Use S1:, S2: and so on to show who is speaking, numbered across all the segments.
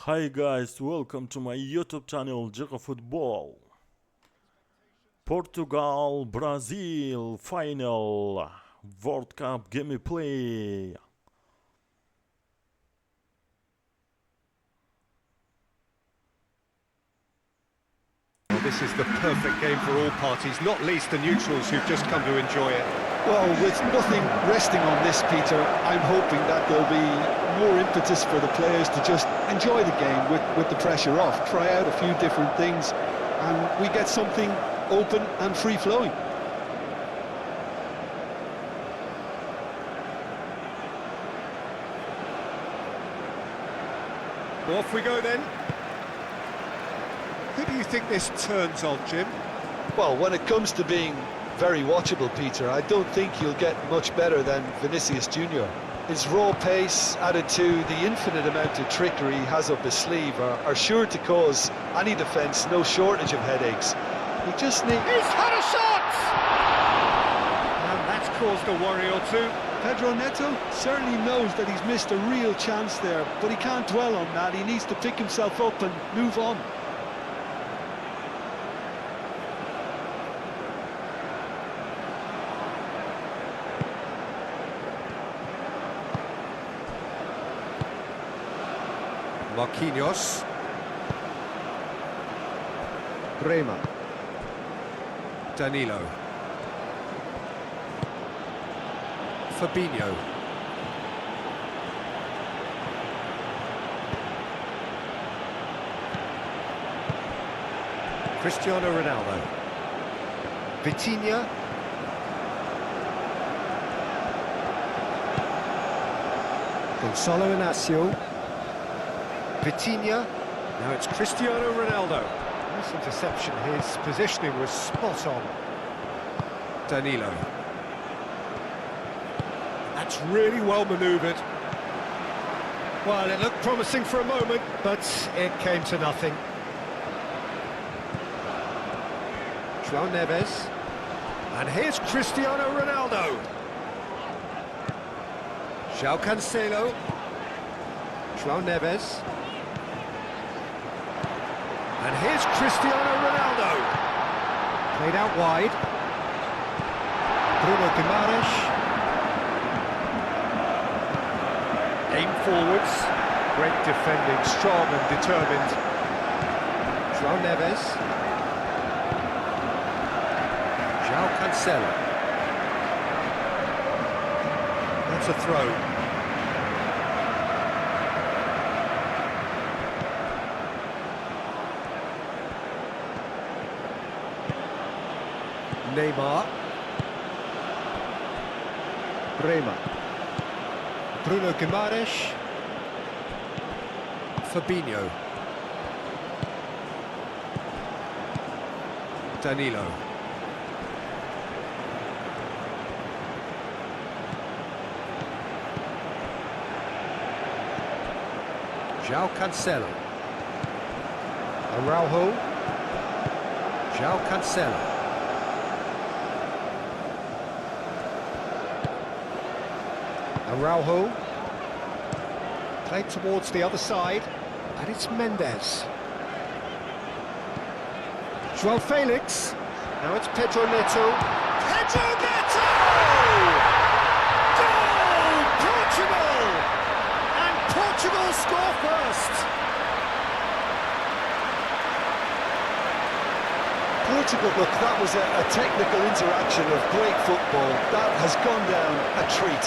S1: Hi guys, welcome to my YouTube channel eFootball. Portugal, Brazil, final World Cup gameplay.
S2: Well, this is the perfect game for all parties, not least the neutrals who've just come to enjoy it.
S3: Well, with nothing resting on this, Peter, I'm hoping that there'll be more impetus for the players to just enjoy the game with the pressure off, try out a few different things, and we get something open and free-flowing.
S2: Off we go then. Who do you think this turns on, Jim?
S3: Well, when it comes to being very watchable, Peter, I don't think you'll get much better than Vinicius Junior. His raw pace, added to the infinite amount of trickery he has up his sleeve, are sure to cause any defence no shortage of headaches. He just needs...
S2: He's had a shot! And that's caused a worry or two.
S3: Pedro Neto certainly knows that he's missed a real chance there, but he can't dwell on that. He needs to pick himself up and move on.
S2: Marquinhos. Bremer. Danilo. Fabinho. Cristiano Ronaldo. Vitinha. Gonzalo Inacio. Vitinha. Now it's Cristiano Ronaldo. Nice interception. His positioning was spot on. Danilo. That's really well manoeuvred. Well, it looked promising for a moment, but it came to nothing. João Neves. And here's Cristiano Ronaldo. João Cancelo. João Neves. And here's Cristiano Ronaldo. Played out wide. Bruno Guimaraes. Aim forwards. Great defending, strong and determined. João Neves. João Cancelo. That's a throw. Neymar. Bremer. Bruno Guimaraes. Fabinho. Danilo. João Cancelo. Araujo. João Cancelo. Araujo, played towards the other side, and it's Mendes. João Felix, now it's Pedro Neto. Pedro Neto! Goal! Portugal! And Portugal score first!
S3: Portugal, look, that was a technical interaction of great football. That has gone down a treat.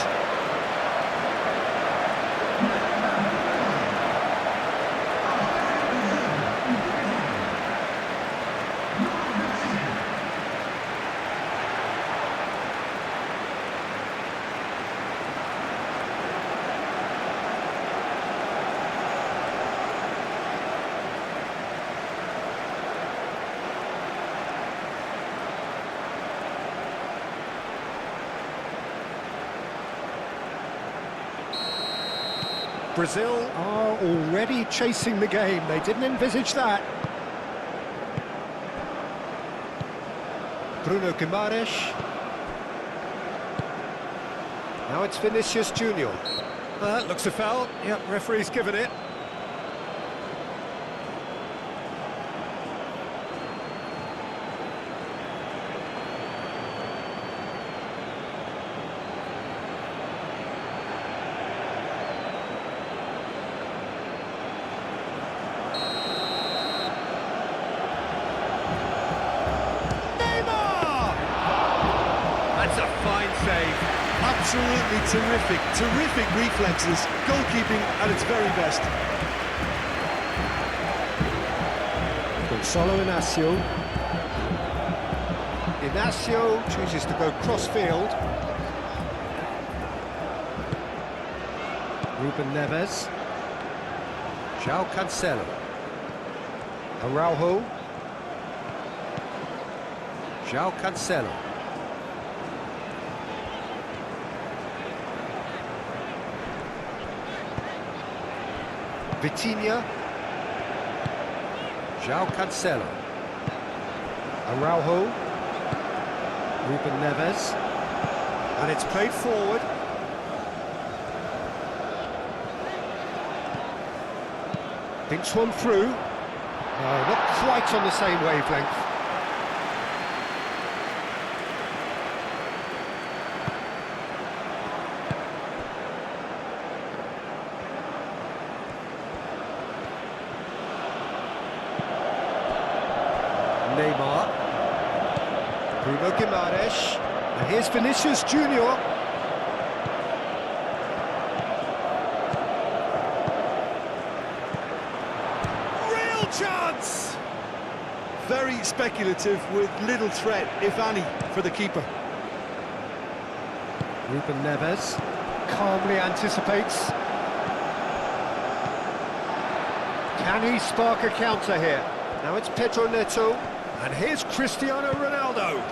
S2: Brazil are already chasing the game. They didn't envisage that. Bruno Guimaraes. Now it's Vinicius Junior. Looks a foul. Yep, referee's given it.
S3: Absolutely terrific, terrific reflexes. Goalkeeping at its very best.
S2: Gonzalo Inacio. Inacio chooses to go cross-field. Ruben Neves. João Cancelo. Araujo. João Cancelo. Vitinha. João Cancelo. Araujo. Ruben Neves. And it's played forward. Thinks one through. Not quite on the same wavelength. Neymar. Bruno Guimaraes. And here's Vinicius Junior. Real chance!
S3: Very speculative with little threat, if any, for the keeper.
S2: Ruben Neves calmly anticipates. Can he spark a counter here? Now it's Pedro Neto, and here's Cristiano Ronaldo.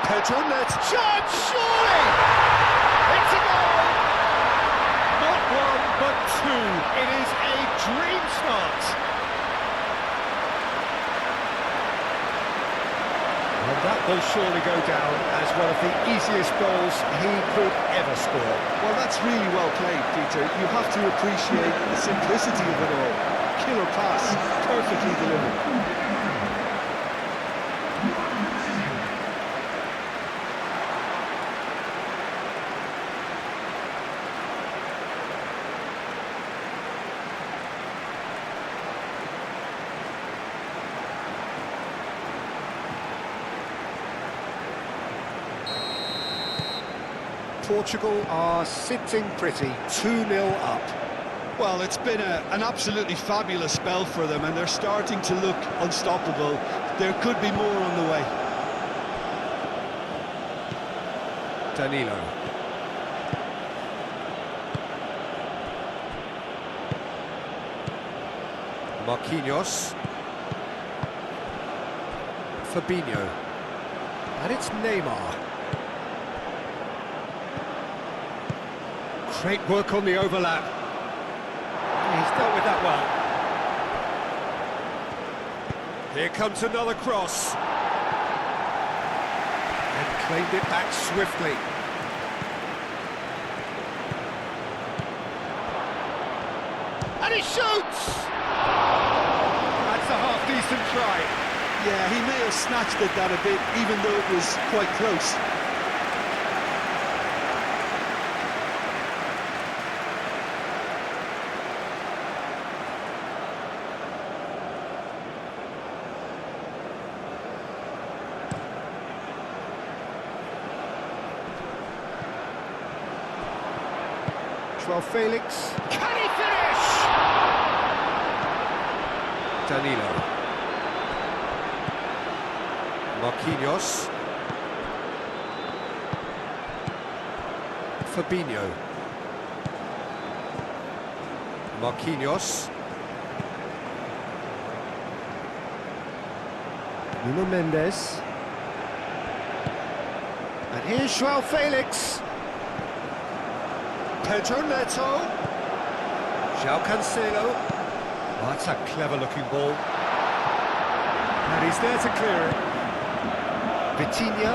S2: Pedro Neto, chance, surely! It's a goal! Not one, but two. It is a dream start. And that will surely go down as one of the easiest goals he could ever score.
S3: Well, that's really well played, Peter. You have to appreciate the simplicity of it all. Killer pass, perfectly delivered.
S2: Portugal are sitting pretty, 2-0 up.
S3: Well, it's been an absolutely fabulous spell for them, and they're starting to look unstoppable. There could be more on the way.
S2: Danilo. Marquinhos. Fabinho. And it's Neymar. Great work on the overlap. He's dealt with that well. Here comes another cross. And claimed it back swiftly. And he shoots! That's a half-decent try.
S3: Yeah, he may have snatched at that a bit, even though it was quite close.
S2: João Felix. Can he finish? Danilo. Marquinhos. Fabinho. Marquinhos. Nuno Mendes. And here's João Felix. Pedro Neto. João Cancelo. Oh, that's a clever-looking ball. And he's there to clear it. Vitinha.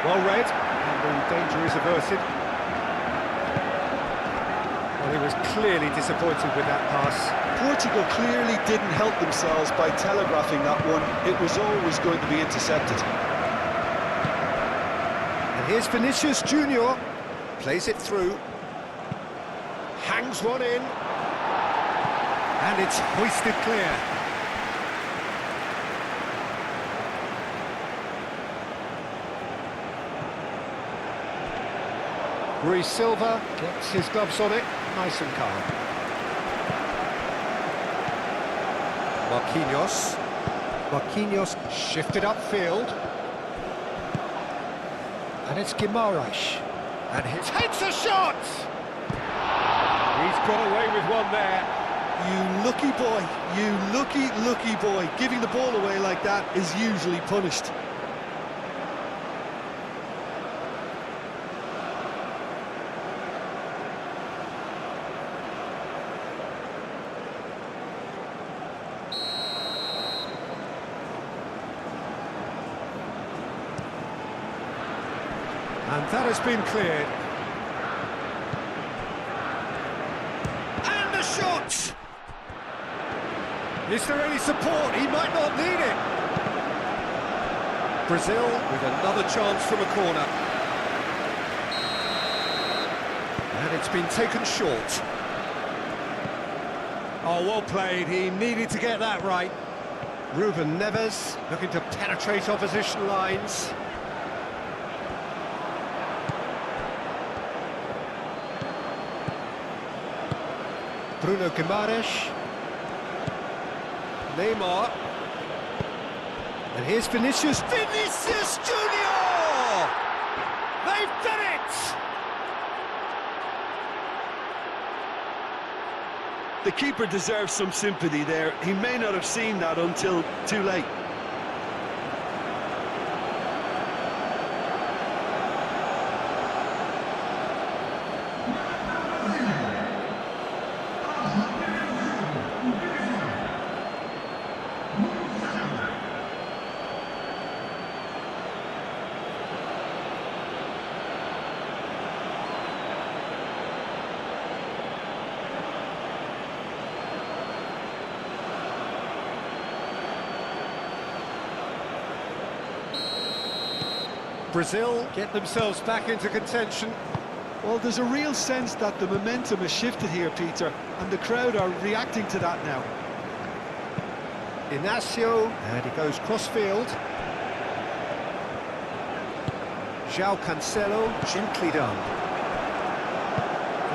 S2: Well read, and the danger is averted. Well, he was clearly disappointed with that pass.
S3: Portugal clearly didn't help themselves by telegraphing that one. It was always going to be intercepted.
S2: And here's Vinicius Junior. Plays it through. Hangs one in. And it's hoisted clear. Rui Silva gets his gloves on it, nice and calm. Marquinhos shifted upfield. And it's Guimaraes. And his heads a shot! He's got away with one there.
S3: You lucky boy, you lucky boy. Giving the ball away like that is usually punished.
S2: And that has been cleared. And the shot! Is there any support? He might not need it. Brazil with another chance from a corner. And it's been taken short. Oh, well played. He needed to get that right. Ruben Neves looking to penetrate opposition lines. Bruno Guimaraes. Neymar. And here's Vinicius. Vinicius Junior! They've done it!
S3: The keeper deserves some sympathy there. He may not have seen that until too late.
S2: Brazil get themselves back into contention.
S3: Well, there's a real sense that the momentum has shifted here, Peter, and the crowd are reacting to that now.
S2: Inacio, and he goes cross-field. João Cancelo, gently done.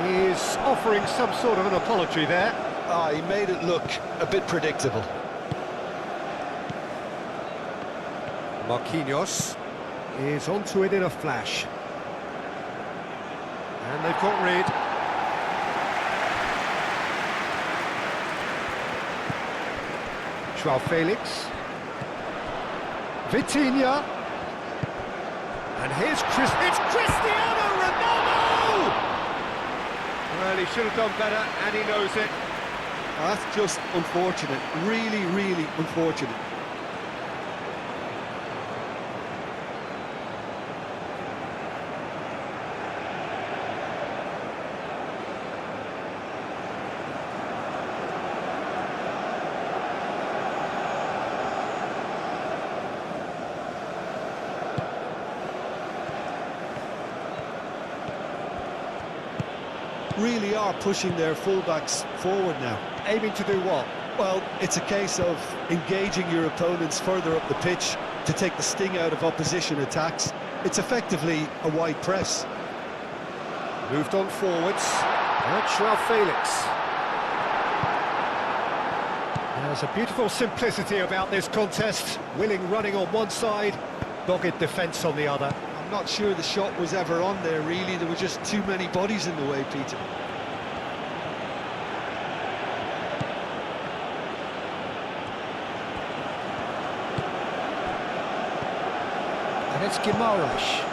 S2: He's offering some sort of an apology there.
S3: He made it look a bit predictable.
S2: Marquinhos is onto it in a flash. And they've got rid. João Felix. Vitinha. And here's it's Cristiano Ronaldo! Well, he should have done better, and he knows it.
S3: That's just unfortunate. Really, really unfortunate. Really are pushing their fullbacks forward now.
S2: Aiming to do what?
S3: Well, it's a case of engaging your opponents further up the pitch to take the sting out of opposition attacks. It's effectively a wide press.
S2: Moved on forwards. And João Felix. There's a beautiful simplicity about this contest. Willing running on one side, dogged defence on the other.
S3: I'm not sure the shot was ever on there, really. There were just too many bodies in the way, Peter.
S2: And it's Guimaraes.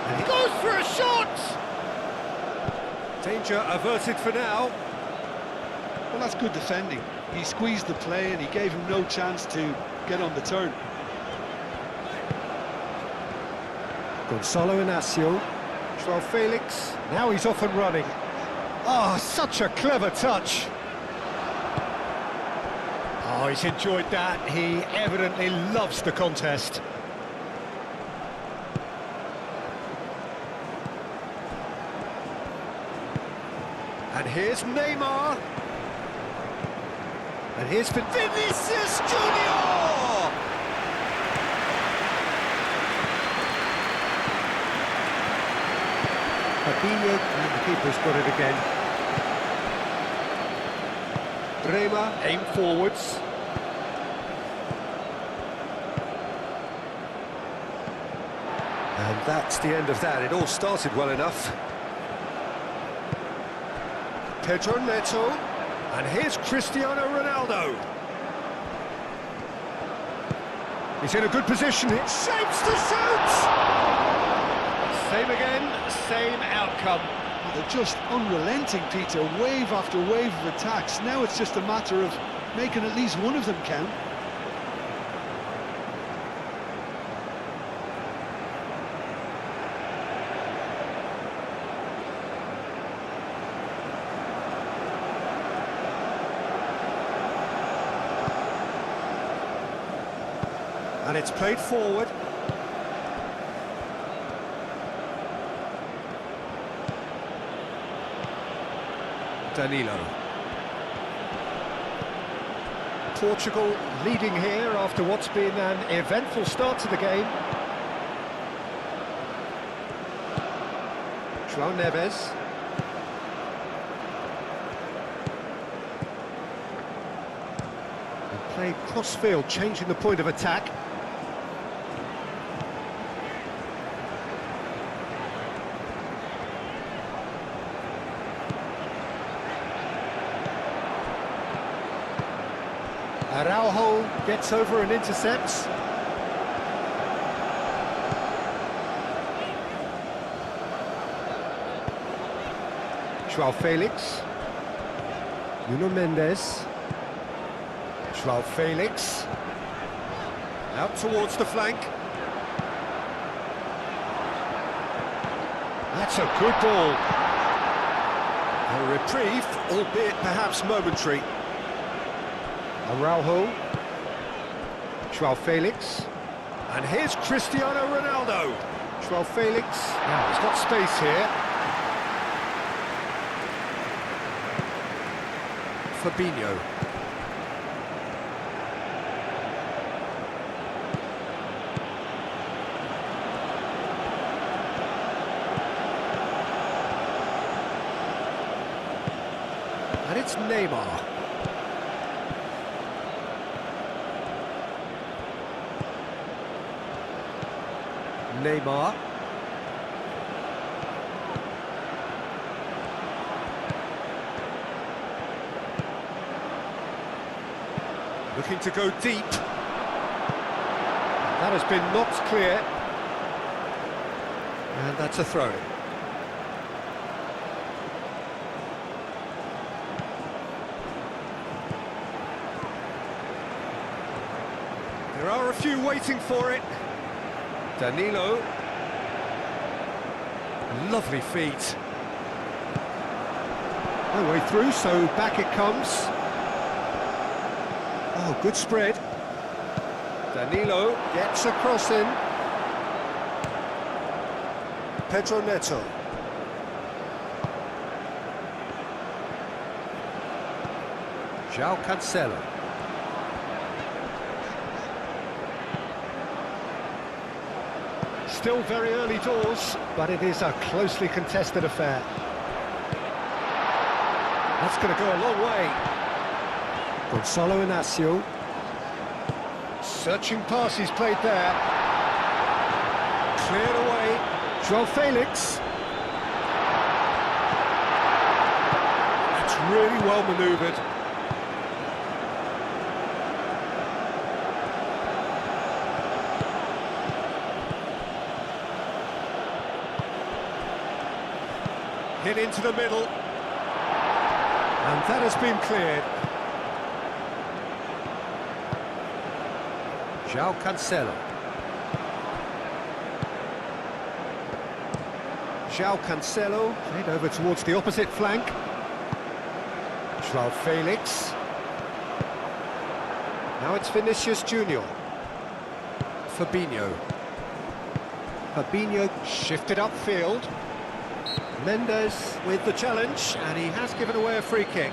S2: And he goes for a shot! Danger averted for now.
S3: Well, that's good defending. He squeezed the play and he gave him no chance to get on the turn.
S2: Gonçalo Inacio. João Felix. Now he's off and running. Oh, such a clever touch. Oh, he's enjoyed that. He evidently loves the contest. And here's Neymar. And here's Vinicius Junior! A Fabinho, and the keeper's got it again. Bremer, aim forwards. And that's the end of that. It all started well enough. Pedro Neto, and here's Cristiano Ronaldo. He's in a good position. It shapes to shoot! Same again, same outcome.
S3: They're just unrelenting, Peter. Wave after wave of attacks. Now it's just a matter of making at least one of them count.
S2: And it's played forward. Danilo. Portugal leading here after what's been an eventful start to the game. João Neves. And played cross-field, changing the point of attack. Araujo gets over and intercepts. João Felix. Nuno Mendes. João Felix. Out towards the flank. That's a good ball. A reprieve, albeit perhaps momentary. Araujo, João Felix, and here's Cristiano Ronaldo. João Felix, now he's got space here. Fabinho. And it's Neymar. Neymar. Looking to go deep. That has been knocked clear. And that's a throw. There are a few waiting for it. Danilo. Lovely feet. No way through, so back it comes. Oh, good spread. Danilo gets a cross in. Pedro Neto. João Cancelo. Still very early doors, but it is a closely contested affair. That's going to go a long way. Gonzalo Inacio. Searching pass he's played there. Cleared away. João Felix. That's really well manoeuvred. Hit into the middle. And that has been cleared. João Cancelo. João Cancelo played over towards the opposite flank. João Felix. Now it's Vinicius Junior. Fabinho. Fabinho shifted upfield. Mendes with the challenge, and he has given away a free kick.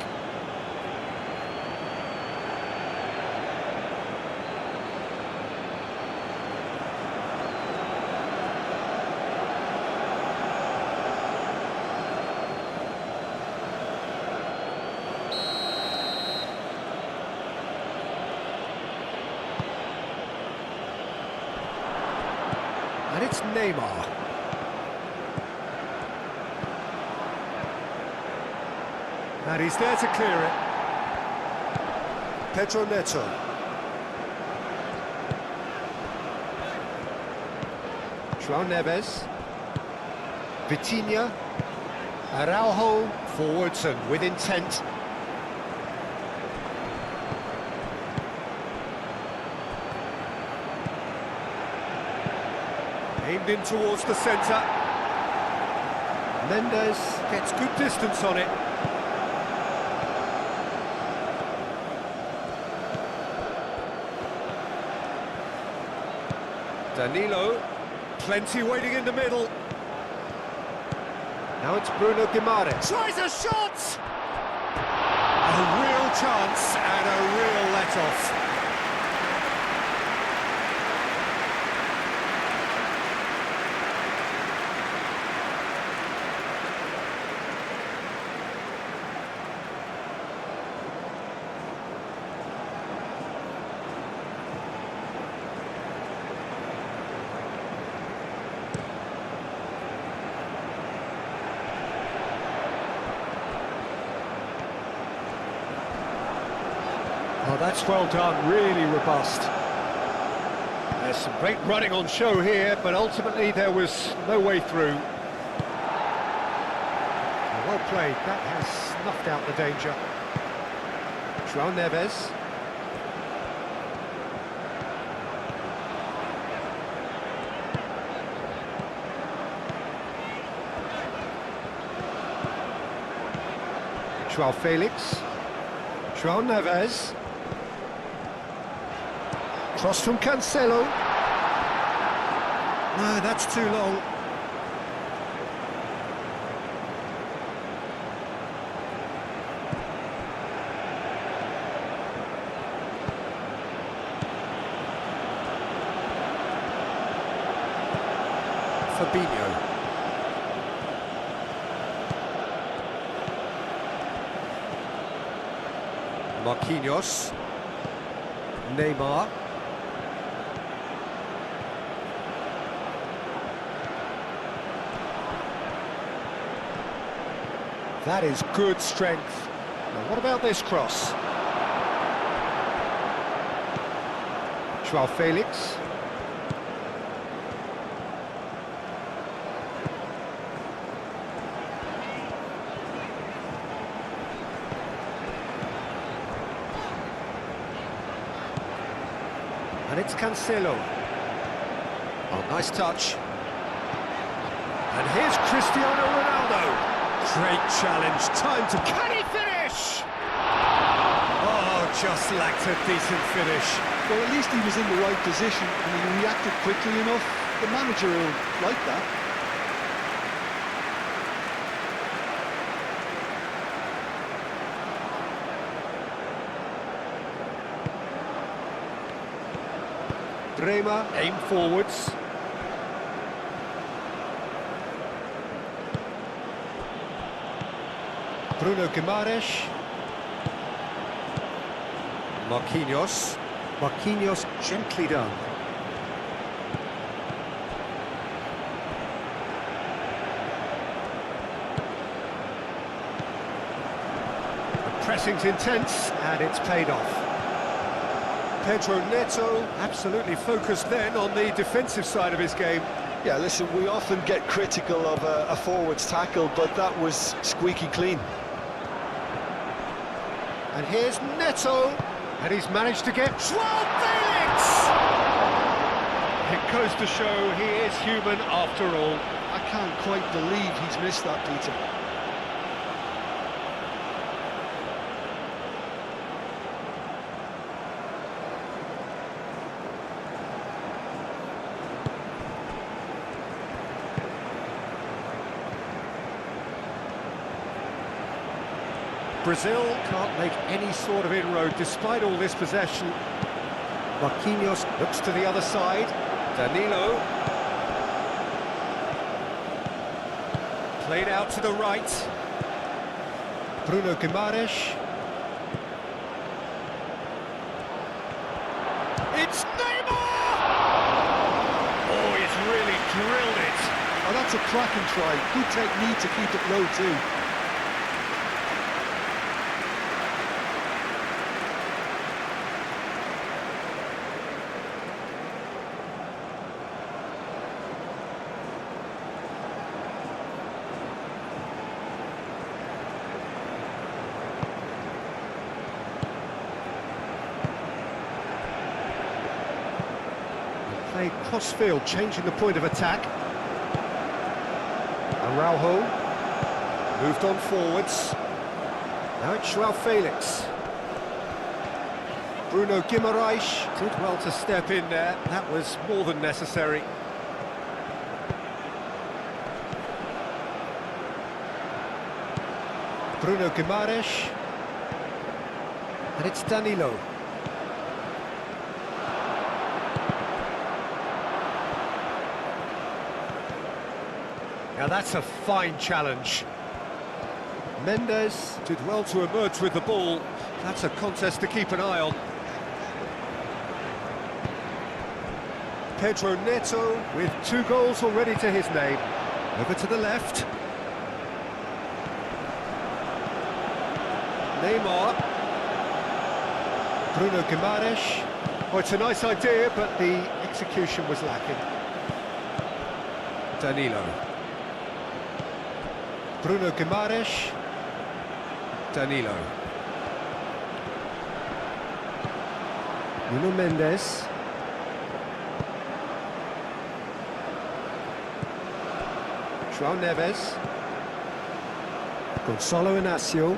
S2: And it's Neymar. And he's there to clear it. Pedro Neto. João Neves. Vitinha. Araujo forwards and with intent. Aimed in towards the centre. Mendes gets good distance on it. Danilo, plenty waiting in the middle. Now it's Bruno Guimaraes. Tries a shot! A real chance and a real let-off. Oh, that's well done, really robust. There's some great running on show here, but ultimately there was no way through. Well played, that has snuffed out the danger. João Neves. João Felix. João Neves. Cross from Cancelo. No, that's too long. Fabinho. Marquinhos. Neymar. That is good strength. Now what about this cross? João Felix. And it's Cancelo. Oh, nice touch. And here's Cristiano Ronaldo. Great challenge, time to... Can he finish? Oh, just lacked a decent finish.
S3: Well, at least he was in the right position and he reacted quickly enough. The manager will like that.
S2: Dremer, aim forwards. Bruno Guimaraes. Marquinhos. Marquinhos gently done. The pressing's intense and it's paid off. Pedro Neto absolutely focused then on the defensive side of his game.
S3: Yeah, listen, we often get critical of a forward's tackle, but that was squeaky clean.
S2: And here's Neto, and he's managed to get João Felix! It goes to show he is human after all.
S3: I can't quite believe he's missed that, Peter.
S2: Brazil can't make any sort of inroad despite all this possession. Marquinhos looks to the other side. Danilo. Played out to the right. Bruno Guimaraes. It's Neymar! Oh, he's really
S3: That's a cracking try. Good technique to keep it low too.
S2: Played cross-field, changing the point of attack. Araujo moved on forwards. Now it's João Felix. Bruno Guimaraes did well to step in there. That was more than necessary. Bruno Guimaraes. And it's Danilo. Now that's a fine challenge. Mendes did well to emerge with the ball. That's a contest to keep an eye on. Pedro Neto with 2 goals already to his name. Over to the left. Neymar. Bruno Guimaraes. Oh, it's a nice idea, but the execution was lacking. Danilo. Bruno Guimaraes. Danilo. Nuno Mendes. João Neves. Gonçalo Inácio.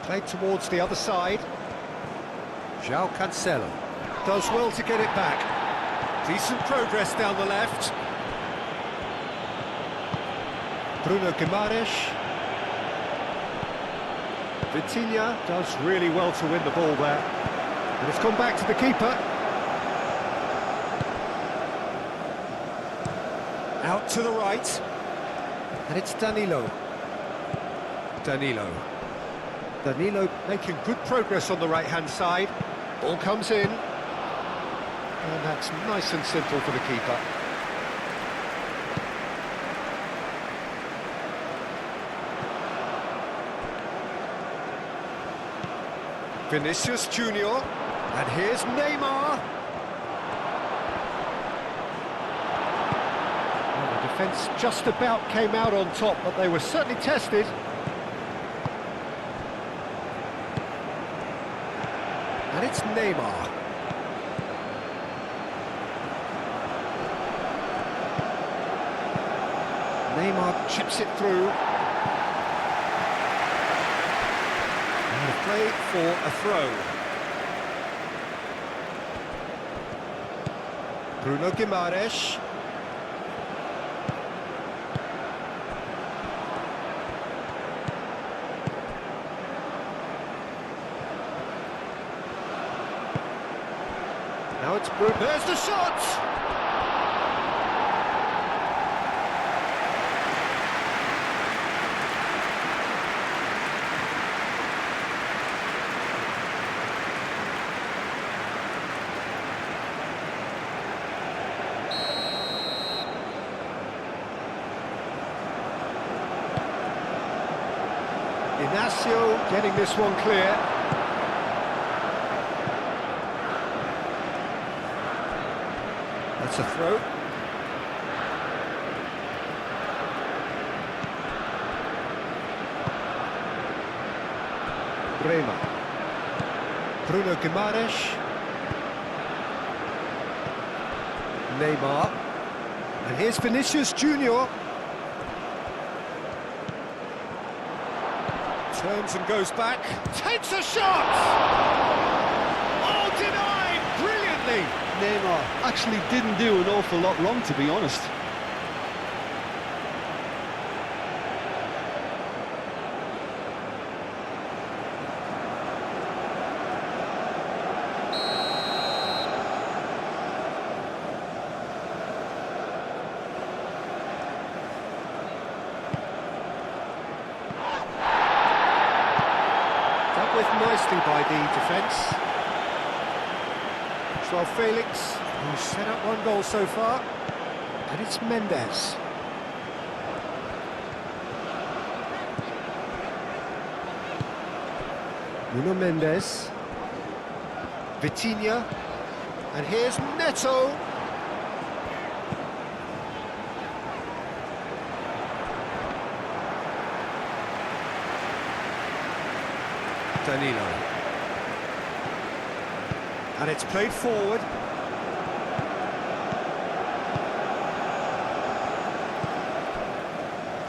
S2: Played towards the other side. João Cancelo. Does well to get it back. Decent progress down the left. Bruno Guimaraes. Vitinha does really well to win the ball there. And it's gone back to the keeper. Out to the right. And it's Danilo. Danilo making good progress on the right-hand side. Ball comes in. And that's nice and simple for the keeper. Vinicius Junior, and here's Neymar. Well, the defence just about came out on top, but they were certainly tested. And it's Neymar. Neymar chips it through. Play for a throw. Bruno Guimaraes. Now it's Bruno. There's the shot! Inácio getting this one clear. That's a throw. Brema. Bruno Guimaraes. Neymar. And here's Vinicius Junior. Turns and goes back, takes a shot! Oh, denied brilliantly!
S3: Neymar actually didn't do an awful lot wrong, to be honest.
S2: Nicely by the defence. João Felix, who's set up 1 goal so far. And it's Mendes. Nuno Mendes. Vitinha. And here's Neto. Danilo. And it's played forward.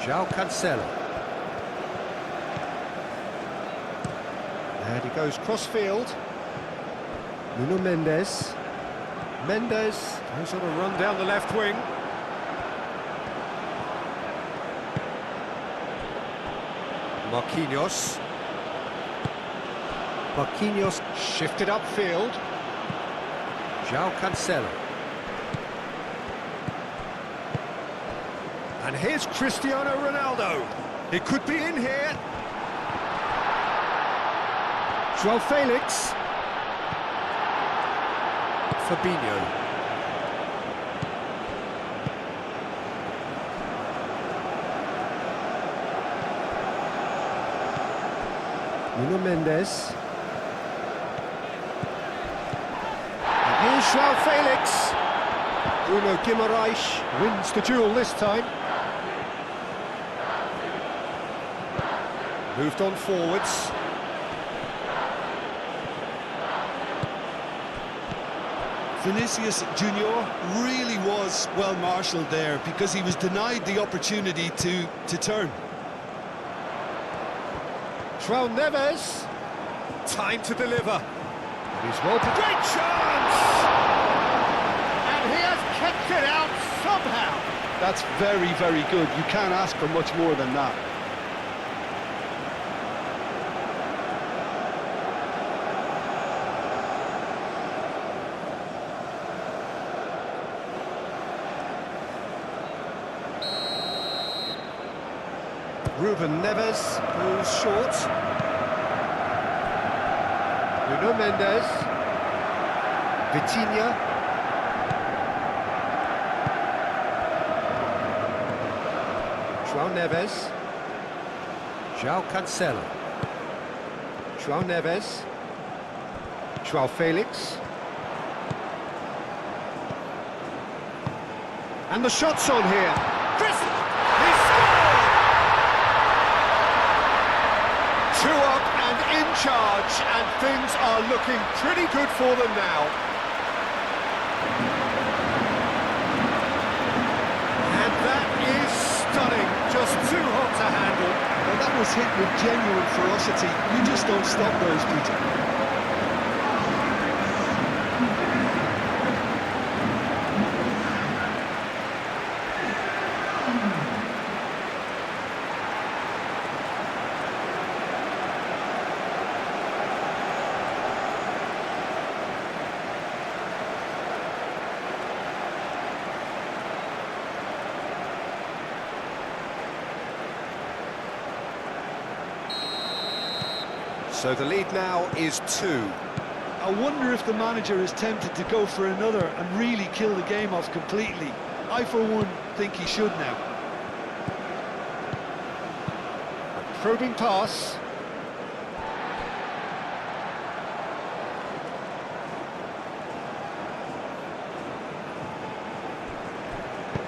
S2: João Cancelo. And he goes cross-field. Nuno Mendes. Mendes goes on a run down the left wing. Marquinhos. Marquinhos shifted upfield. João Cancelo. And here's Cristiano Ronaldo. He could be in here. João Felix. Fabinho. Nuno Mendes. And here's João Felix. Bruno Guimaraes wins the duel this time. Moved on forwards.
S3: Vinicius Junior really was well marshalled there because he was denied the opportunity to turn.
S2: João Neves. Time to deliver. And he's well... Great chance! And he has kept it out somehow.
S3: That's very, very good. You can't ask for much more than that.
S2: Ruben Neves goes short. Nuno Mendes. Vitinha. João Neves. João Cancelo. João Neves. João Felix. And the shot's on here. He scored! 2 up and in charge, and things are looking pretty good for them now. And that is stunning, just too hot to handle.
S3: Well, that was hit with genuine ferocity. You just don't stop those, Peter.
S2: So the lead now is 2.
S3: I wonder if the manager is tempted to go for another and really kill the game off completely. I, for one, think he should now.
S2: Probing pass.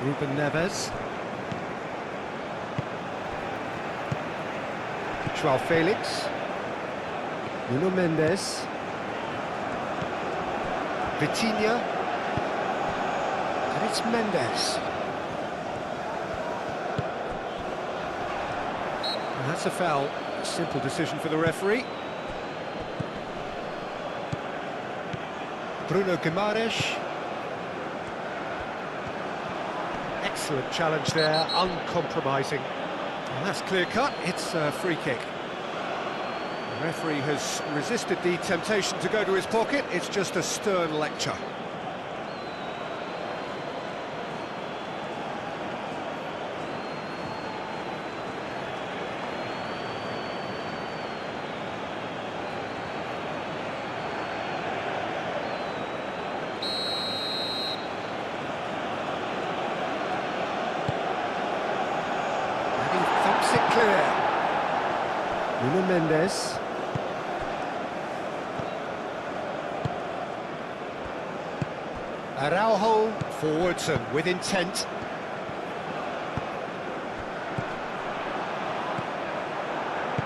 S2: Ruben Neves. João Felix. Nuno Mendes. Vitinha. And it's Mendes. And that's a foul. A simple decision for the referee. Bruno Guimaraes. Excellent challenge there, uncompromising. And that's clear cut, it's a free kick. The referee has resisted the temptation to go to his pocket, it's just a stern lecture. clear. Nuno Mendes. Araujo forwards and with intent.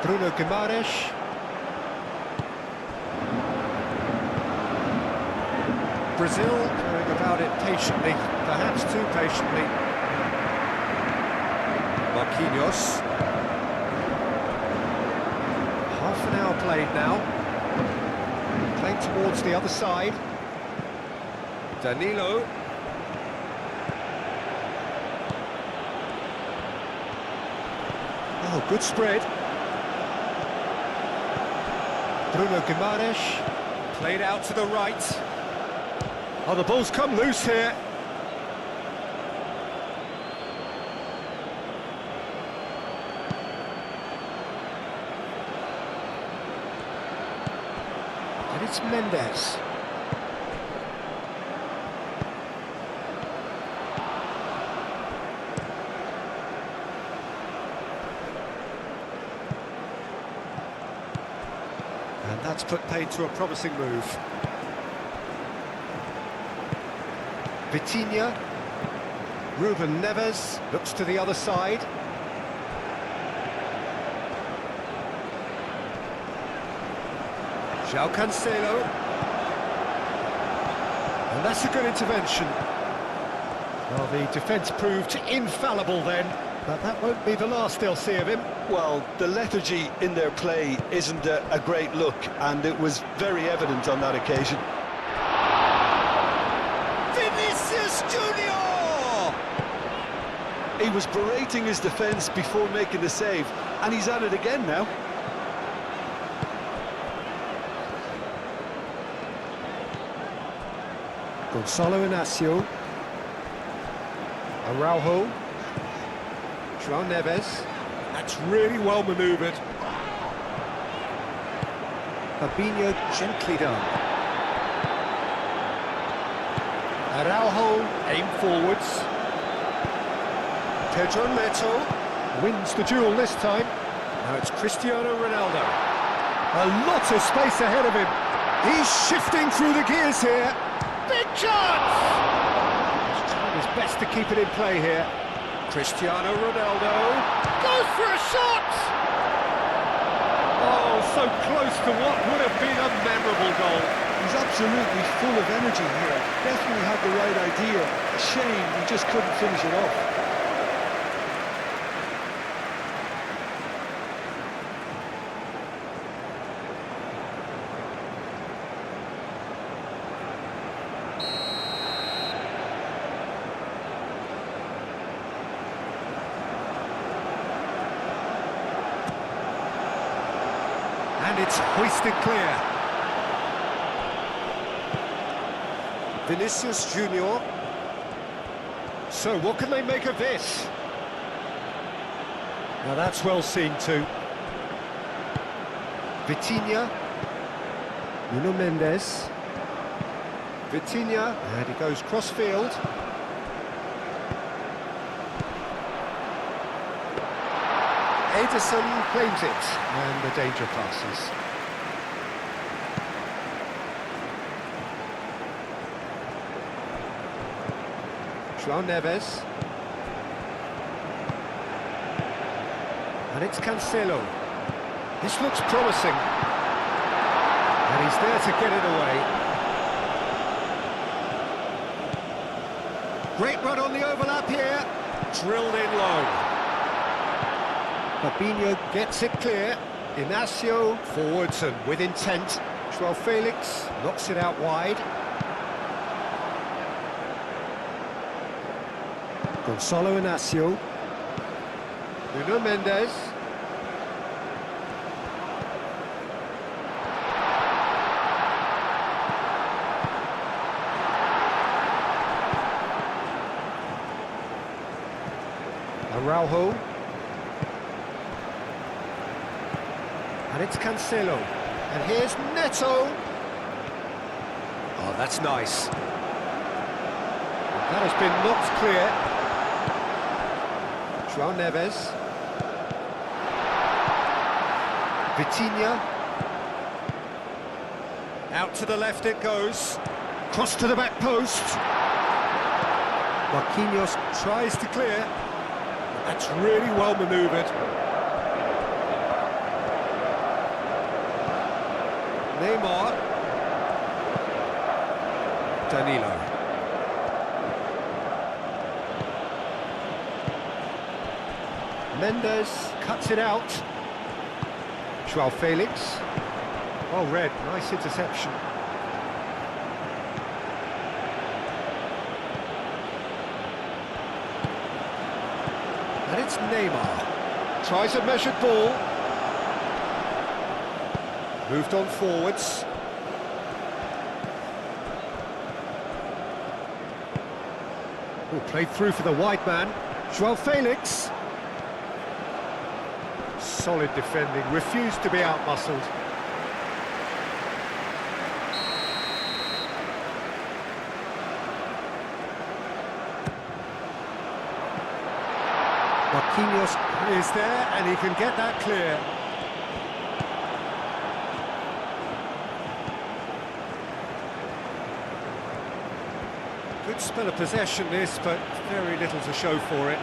S2: Bruno Guimaraes. Brazil going about it patiently, perhaps too patiently. Marquinhos. Half an hour played now. Playing towards the other side. Danilo. Oh, good spread. Bruno Guimaraes. Played out to the right. Oh, the ball's come loose here. And it's Mendes. And that's put paid to a promising move. Vitinha. Ruben Neves looks to the other side. João Cancelo. And that's a good intervention. Well, the defence proved infallible then, but that won't be the last they'll see of him.
S3: Well, the lethargy in their play isn't a great look, and it was very evident on that occasion.
S2: Vinicius Junior!
S3: He was berating his defence before making the save, and he's at it again now.
S2: Gonçalo Inácio. Araujo. João Neves. That's really well manoeuvred. Fabinho gently done. Araujo aim forwards. Pedro Neto wins the duel this time. Now it's Cristiano Ronaldo. A lot of space ahead of him. He's shifting through the gears here. Big chance! He's trying his best to keep it in play here. Cristiano Ronaldo goes for a shot! Oh, so close to what would have been a memorable goal.
S3: He's absolutely full of energy here. Definitely had the right idea. A shame he just couldn't finish it off.
S2: And it's hoisted clear. Vinicius Junior. So what can they make of this? Now that's well seen too. Vitinha. Nuno Mendes. Vitinha, and he goes cross-field. Ederson claims it, and the danger passes. João Neves. And it's Cancelo. This looks promising. And he's there to get it away. Great run on the overlap here. Drilled in low. Fabinho gets it clear. Inácio forwards and with intent. João Felix knocks it out wide. Gonçalo Inácio. Nuno Mendes. Araujo. And it's Cancelo. And here's Neto. Oh, that's nice. That has been knocked clear. João Neves. Vitinha. Out to the left it goes. Cross to the back post. Marquinhos tries to clear. That's really well manoeuvred. Neymar. Danilo. Mendes cuts it out. João Felix. Well read, nice interception. And it's Neymar. Tries a measured ball. Moved on forwards. Oh, played through for the wide man. João Felix. Solid defending, refused to be outmuscled. Marquinhos is there and he can get that clear. Good spell of possession this, but very little to show for it.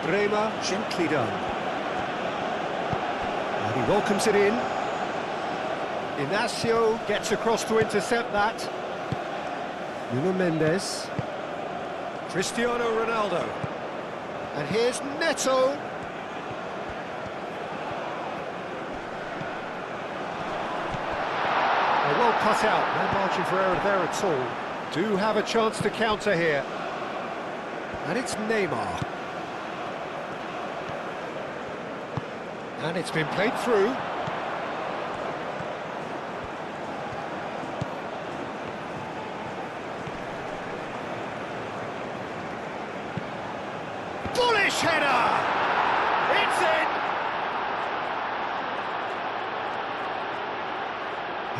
S2: Bremer, gently done. And he welcomes it in. Inacio gets across to intercept that. Nuno Mendes. Cristiano Ronaldo. And here's Neto. Well cut out, no margin for error there at all. Do have a chance to counter here. And it's Neymar. And it's been played through. Bullish header! It's in!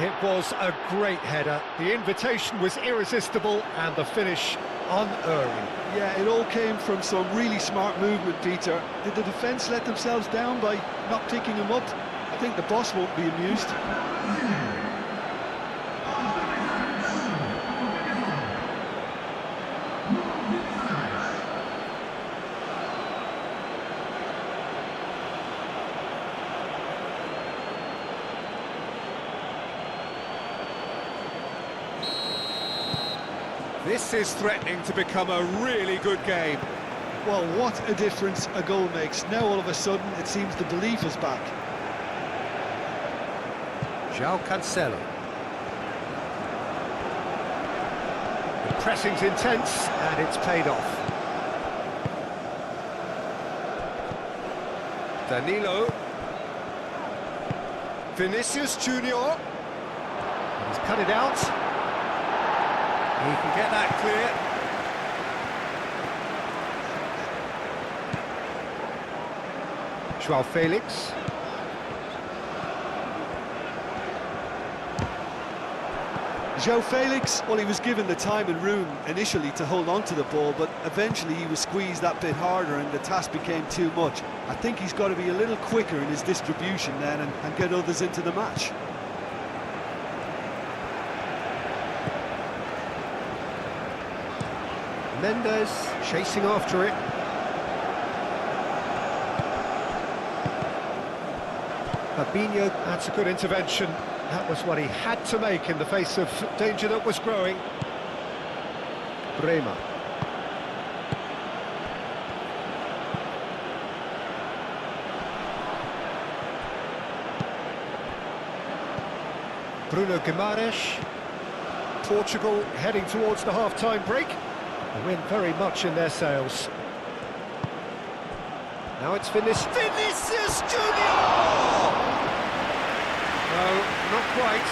S2: It was a great header. The invitation was irresistible and the finish unerring.
S3: Yeah, it all came from some really smart movement, Peter. Did the defence let themselves down by not picking him up? I think the boss won't be amused.
S2: This is threatening to become a really good game.
S3: Well, what a difference a goal makes. Now all of a sudden it seems the belief is back.
S2: João Cancelo. The pressing's intense and it's paid off. Danilo. Vinicius Junior. He's cut it out. He can get that clear. João Felix.
S3: João Felix, well, he was given the time and room initially to hold on to the ball, but eventually he was squeezed that bit harder and the task became too much. I think he's got to be a little quicker in his distribution then and get others into the match.
S2: Mendes chasing after it. Fabinho, that's a good intervention. That was what he had to make in the face of danger that was growing. Bremer. Bruno Guimaraes. Portugal heading towards the half-time break. The wind very much in their sails. Now it's Vinicius Junior! No, not quite.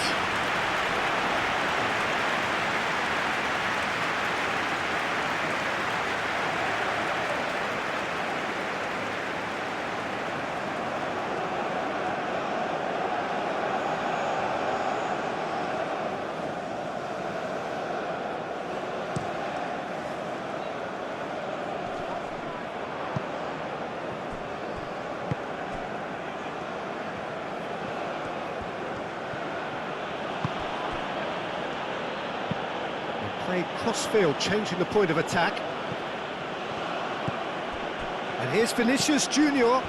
S2: Played cross-field, changing the point of attack. And here's Vinicius Junior.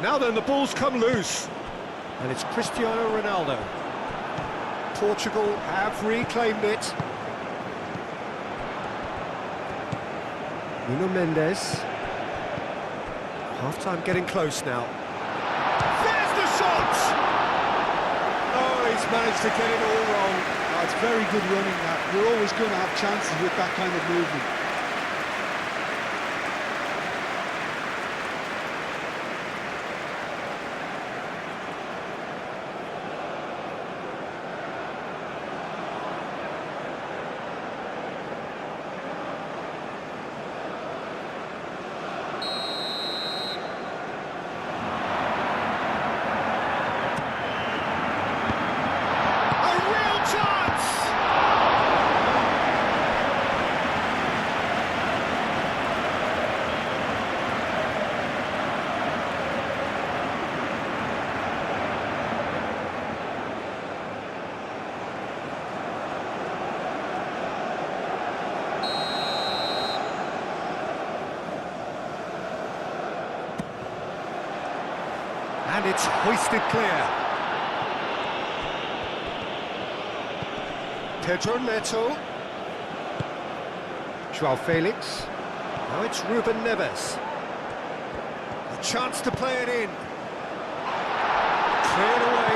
S2: Now then, the ball's come loose. And it's Cristiano Ronaldo. Portugal have reclaimed it. Nuno Mendes. Half-time getting close now. There's the shot! Oh, he's managed to get it all wrong.
S3: Oh, it's very good running that. You're always going to have chances with that kind of movement.
S2: And it's hoisted clear. Pedro Neto. Joao Felix. Now it's Ruben Neves. A chance to play it in. Cleared away.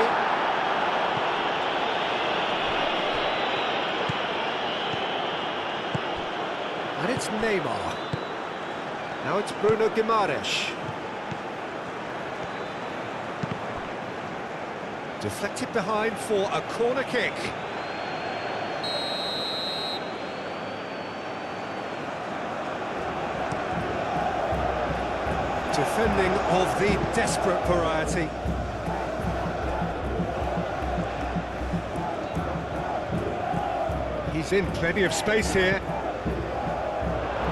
S2: And it's Neymar. Now it's Bruno Guimaraes. Deflected behind for a corner kick. Defending of the desperate variety. He's in plenty of space here.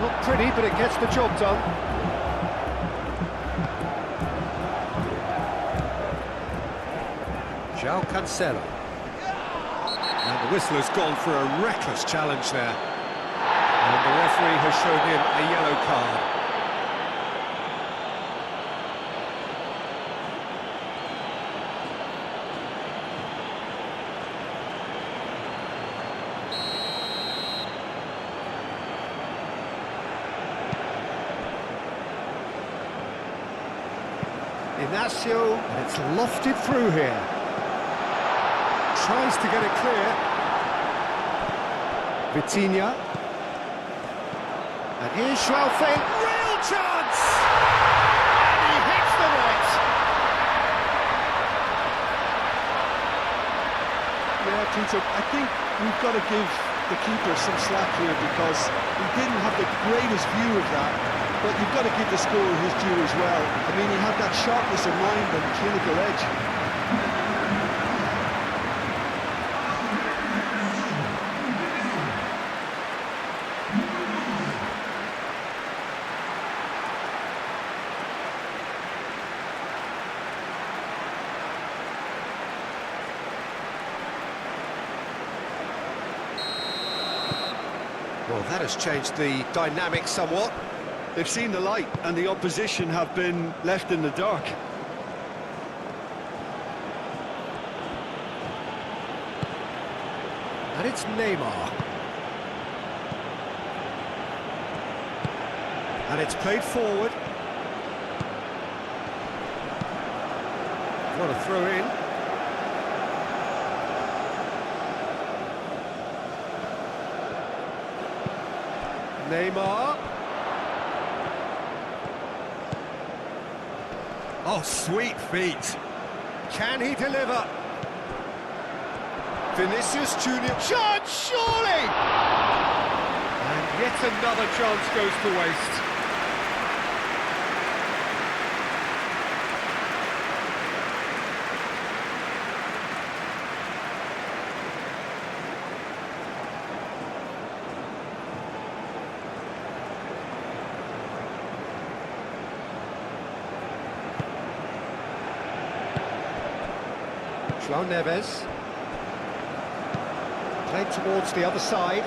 S2: Not pretty, but it gets the job done. João Cancelo. And the whistle has gone for a reckless challenge there. And the referee has shown him a yellow card. Inacio, and it's lofted through here. Tries to get it clear. Vitinha. And here's Joao Felix. Real chance! And he hits the net.
S3: Yeah, Peter, I think we've got to give the keeper some slack here because he didn't have the greatest view of that, but you've got to give the scorer his due as well. I mean, he had that sharpness of mind and clinical edge.
S2: Well, that has changed the dynamic somewhat.
S3: They've seen the light and the opposition have been left in the dark.
S2: And it's Neymar. And it's played forward. What a throw in. Neymar. Oh, sweet feet. Can he deliver? Vinicius Junior. Shot, surely! And yet another chance goes to waste. João Neves. Played towards the other side.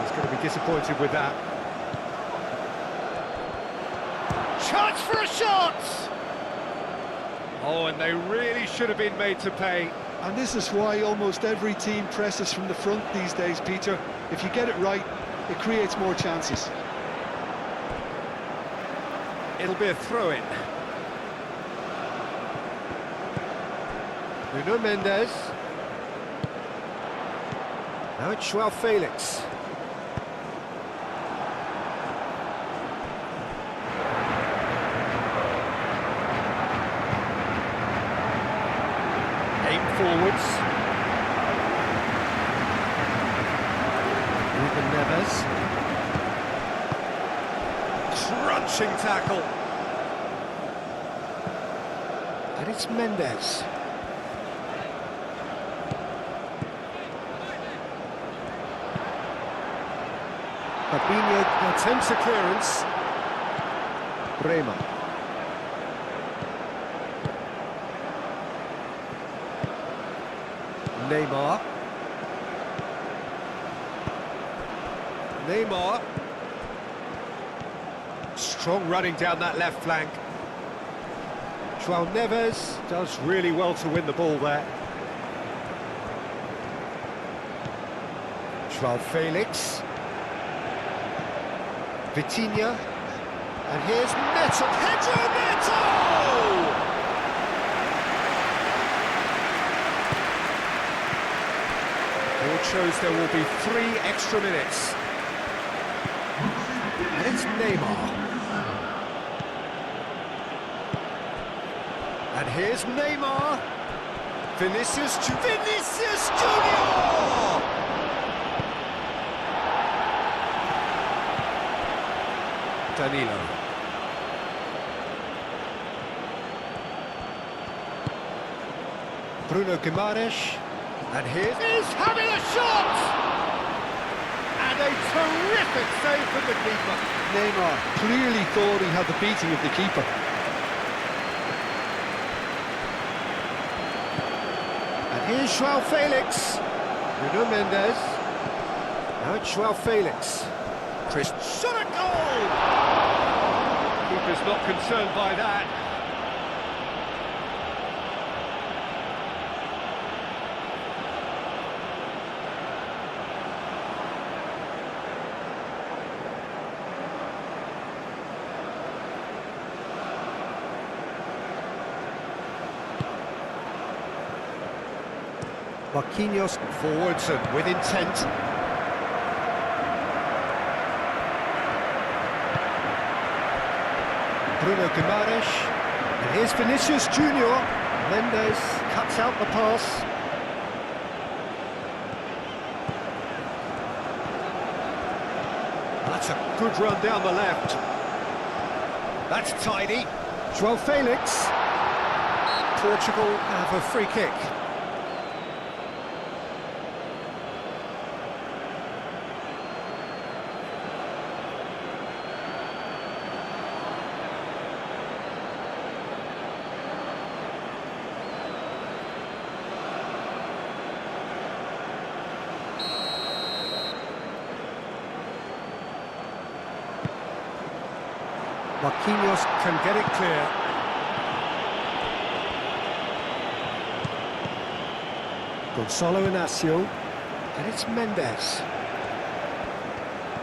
S2: He's going to be disappointed with that. Chance for a shot! Oh, and they really should have been made to pay.
S3: And this is why almost every team presses from the front these days, Peter. If you get it right, it creates more chances.
S2: It'll be a throw-in. Nuno Mendes. Now it's João Felix. Aim forwards. Ruben Neves. Crunching tackle. And it's Mendes. Fabinho attempts a clearance. Bremer. Neymar. Neymar. Strong running down that left flank. João Neves does really well to win the ball there. João Felix. Vitinha, and here's Neto. Pedro Neto! All shows there will be 3 extra minutes. And it's Neymar. And here's Neymar. Vinicius Junior! Danilo. Bruno Guimaraes. And here's having a shot! And a terrific save from the keeper.
S3: Neymar clearly thought he had the beating of the keeper.
S2: And here's João Felix. Nuno Mendes. Now it's João Felix. Chris shot a goal! Keeper's not concerned by that. Marquinhos forwards and with intent. Bruno Guimaraes, and here's Vinicius Junior. Mendes cuts out the pass. That's a good run down the left. That's tidy. João Felix. Portugal have a free kick. Marquinhos can get it clear. Gonçalo Inácio, and it's Mendes.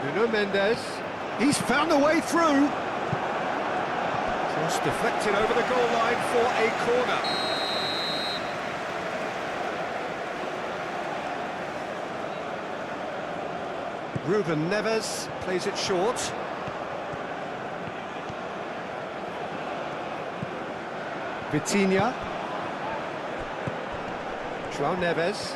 S2: Nuno Mendes, he's found a way through. Cross deflected over the goal line for a corner. Ruben Neves plays it short. Vitinha. João Neves.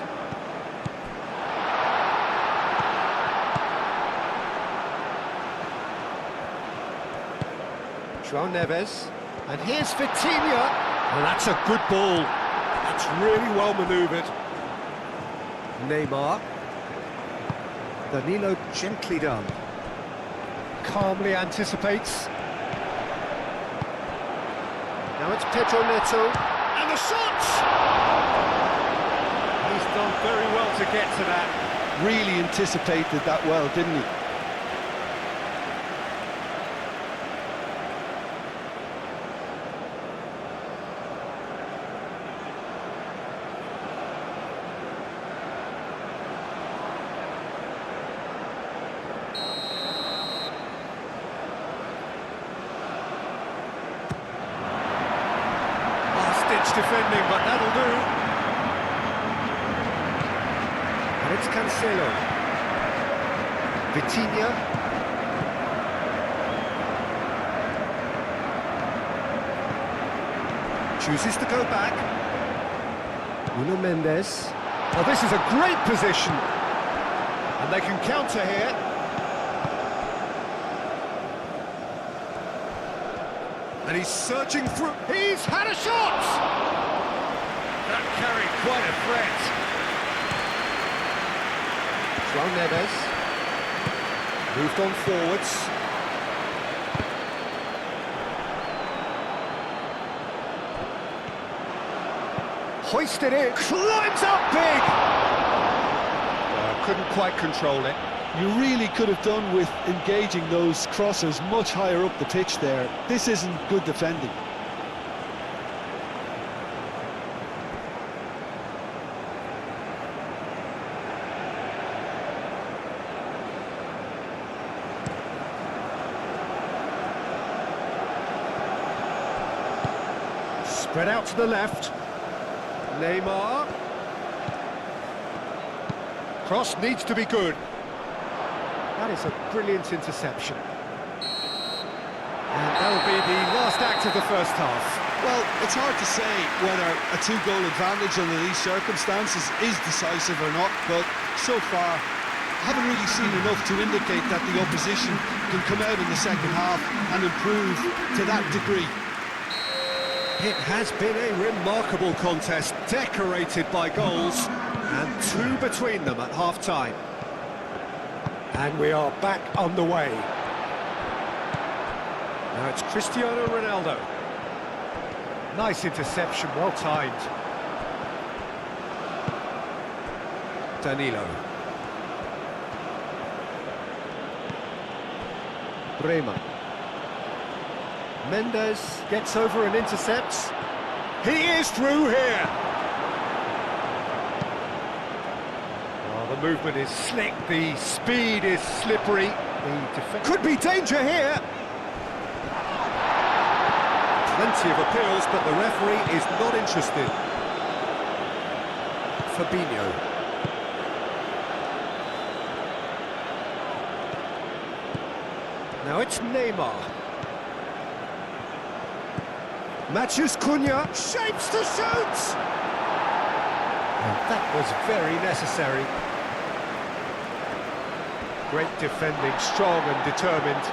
S2: João Neves. And here's Vitinha. And that's a good ball. That's really well manoeuvred. Neymar. Danilo gently done. Calmly anticipates. Now it's Pedro Neto, and the shot! He's done very well to get to that.
S3: Really anticipated that well, didn't he?
S2: Last-ditch defending, but that'll do. And it's Cancelo. Vitinha. Chooses to go back. Nuno Mendes. Well, this is a great position. And they can counter here. And he's searching through. He's had a shot! That carried quite a threat. João Neves. Moved on forwards. Hoisted in. Climbs up big! Couldn't quite control it.
S3: You really could have done with engaging those crossers much higher up the pitch there. This isn't good defending.
S2: Spread out to the left. Neymar. Cross needs to be good. That is a brilliant interception. And that'll be the last act of the first half.
S3: Well, it's hard to say whether a two-goal advantage under these circumstances is decisive or not, but so far, I haven't really seen enough to indicate that the opposition can come out in the second half and improve to that degree.
S2: It has been a remarkable contest, decorated by goals, and two between them at half-time. And we are back on the way. Now it's Cristiano Ronaldo. Nice interception, well timed. Danilo. Bremer. Mendes gets over and intercepts. He is through here. Oh, the movement is slick, the speed is slippery. Could be danger here. Plenty of appeals, but the referee is not interested. Fabinho. Now it's Neymar. Matches Cunha, shapes to shoot! And that was very necessary. Great defending, strong and determined.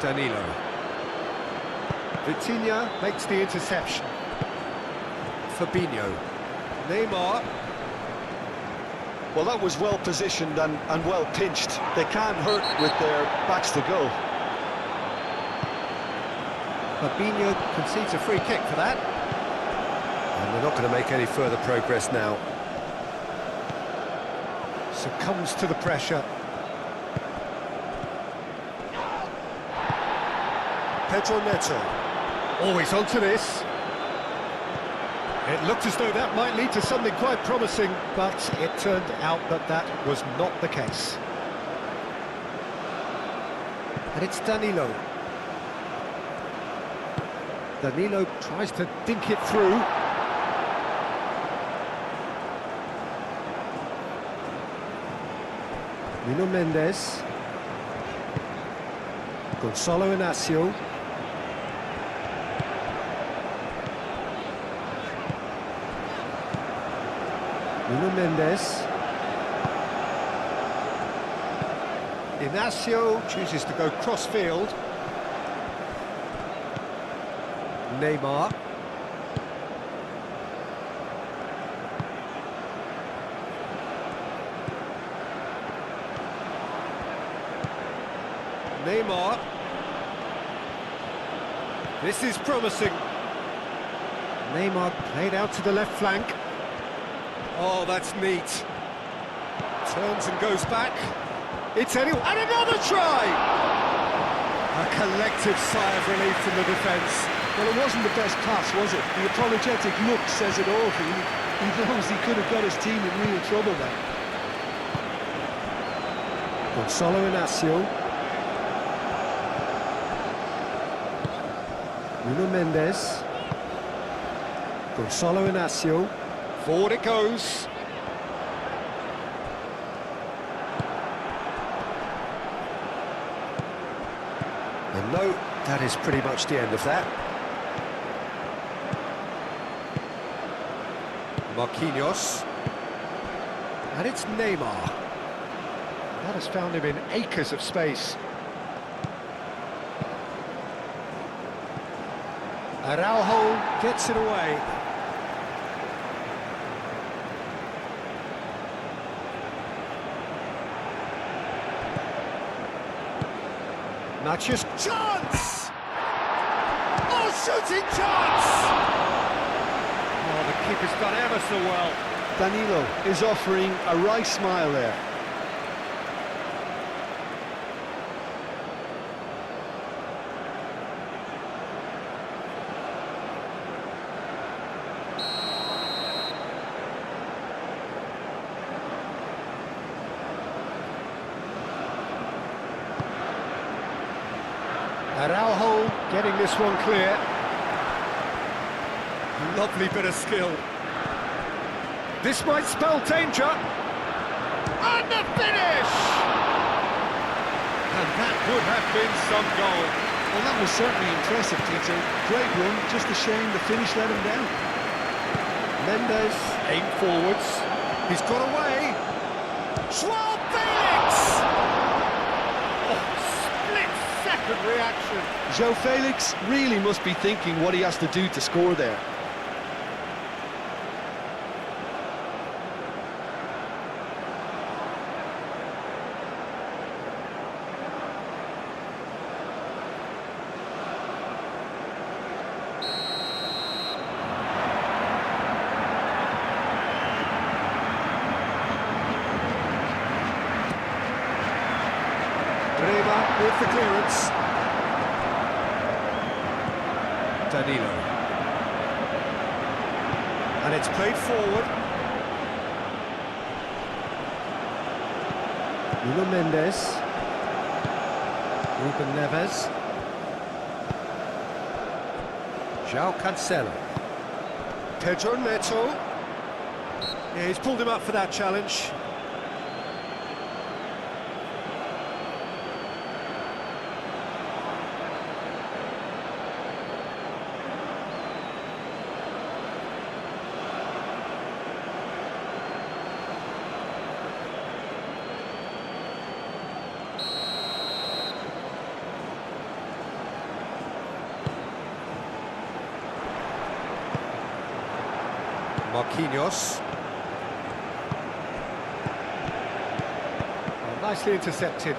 S2: Danilo. Vitinha makes the interception. Fabinho. Neymar.
S3: Well, that was well positioned and well pinched. They can't hurt with their backs to goal.
S2: Fabinho concedes a free kick for that. And they're not going to make any further progress now. Succumbs to the pressure. Pedro Neto. Always onto this. It looked as though that might lead to something quite promising, but it turned out that that was not the case. And it's Danilo. Danilo tries to dink it through. Nuno Mendes. Gonzalo Inacio. Nuno Mendes. Inacio chooses to go cross-field. Neymar. Neymar. This is promising. Neymar played out to the left flank. Oh, that's neat. Turns and goes back. It's anyone, and another try! A collective sigh of relief from the defence.
S3: Well, it wasn't the best pass, was it? The apologetic look says it all. He knows he could have got his team in real trouble there.
S2: Gonzalo Inacio. Nuno Mendes. Gonzalo Inacio. Forward it goes. And no, that is pretty much the end of that. Marquinhos. And it's Neymar. That has found him in acres of space. Araujo gets it away. Matches chance! Oh, shooting chance! Oh, the keeper's done ever so well.
S3: Danilo is offering a wry smile there.
S2: Araujo getting this one clear. Lovely bit of skill. This might spell danger. And the finish! And that would have been some goal.
S3: Well, that was certainly impressive, Peter. Great run, just a shame the finish let him down.
S2: Mendes aimed forwards. He's got away. Joao Felix! Split-second reaction.
S3: João Felix really must be thinking what he has to do to score there.
S2: With the clearance. Danilo. And it's played forward. Nuno Mendes. Ruben Neves. João Cancelo. Pedro Neto. Yeah, he's pulled him up for that challenge. Marquinhos. Oh, nicely intercepted.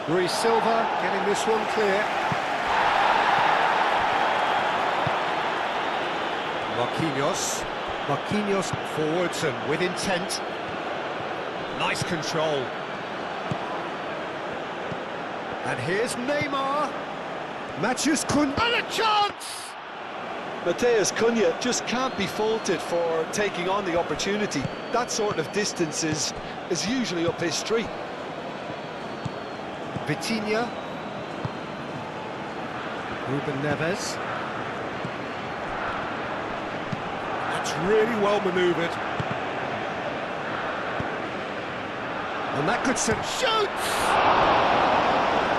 S2: Rui Silva getting this one clear. Marquinhos. Marquinhos forwards and with intent. Nice control. And here's Neymar. Matches Cunha. And a chance!
S3: Mateus Cunha just can't be faulted for taking on the opportunity. That sort of distance is usually up his street.
S2: Vitinha. Ruben Neves. That's really well manoeuvred. And that could send shoots!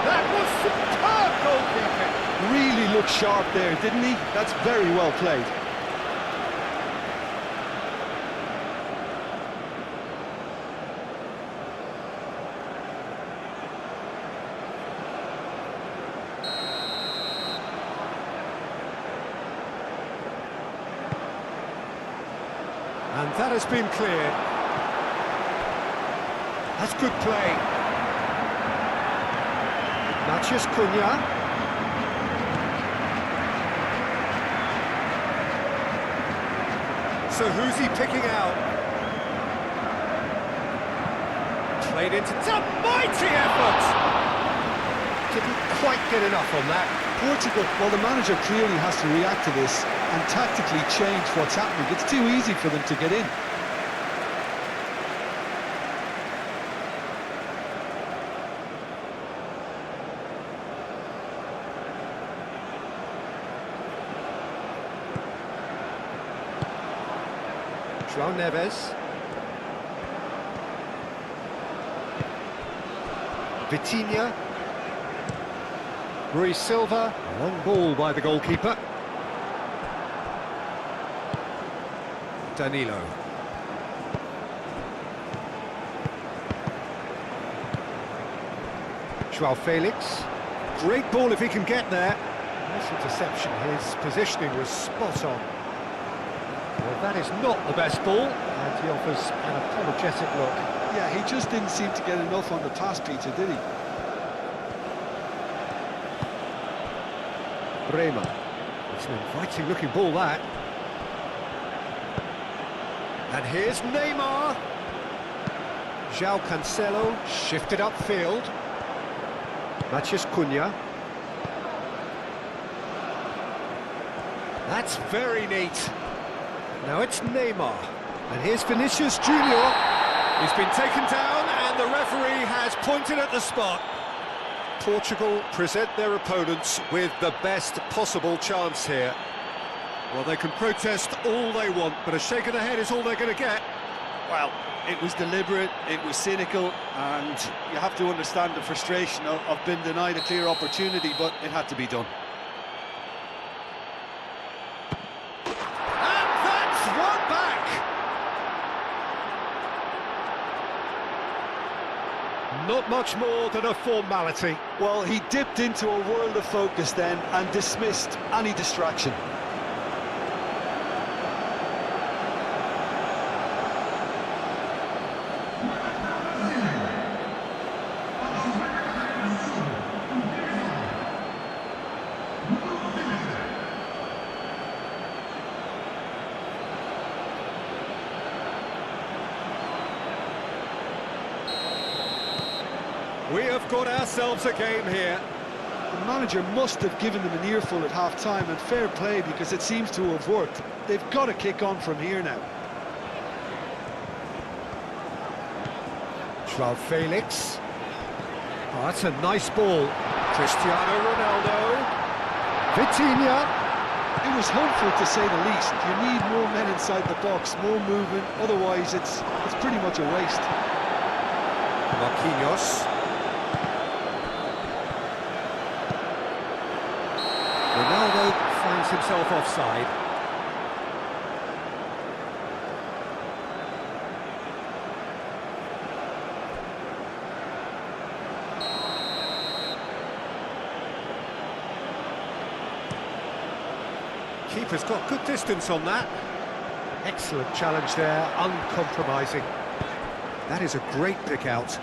S2: That was superb goalkeeping.
S3: Really looked sharp there, didn't he? That's very well played.
S2: And that has been cleared. That's good play. Matheus Cunha. So who's he picking out? Played into a mighty effort! Didn't quite get enough on that.
S3: Portugal, well, the manager clearly has to react to this and tactically change what's happening. It's too easy for them to get in.
S2: João Neves. Vitinha. Rui Silva. Long ball by the goalkeeper. Danilo. João Felix. Great ball if he can get there. Nice interception. His positioning was spot on. Well, that is not the best ball, and he offers an apologetic look.
S3: Yeah, he just didn't seem to get enough on the pass, Peter, did he?
S2: Bremer. It's an inviting-looking ball, that. And here's Neymar. João Cancelo shifted upfield. Matheus Cunha. That's very neat. Now it's Neymar, and here's Vinicius Junior. He's been taken down, and the referee has pointed at the spot. Portugal present their opponents with the best possible chance here. Well, they can protest all they want, but a shake of the head is all they're going to get.
S4: Well, it was deliberate, it was cynical, and you have to understand the frustration of being denied a clear opportunity, but it had to be done.
S2: Not much more than a formality.
S3: Well, he dipped into a world of focus then and dismissed any distraction.
S2: We have got ourselves a game here.
S3: The manager must have given them an earful at half-time, and fair play, because it seems to have worked. They've got to kick on from here now.
S2: João Felix. Oh, that's a nice ball. Cristiano Ronaldo. Vitinha.
S3: It was hopeful, to say the least. You need more men inside the box, more movement, otherwise it's pretty much a waste.
S2: Marquinhos. Ronaldo finds himself offside. Keeper's got good distance on that. Excellent challenge there, uncompromising. That is a great pick out.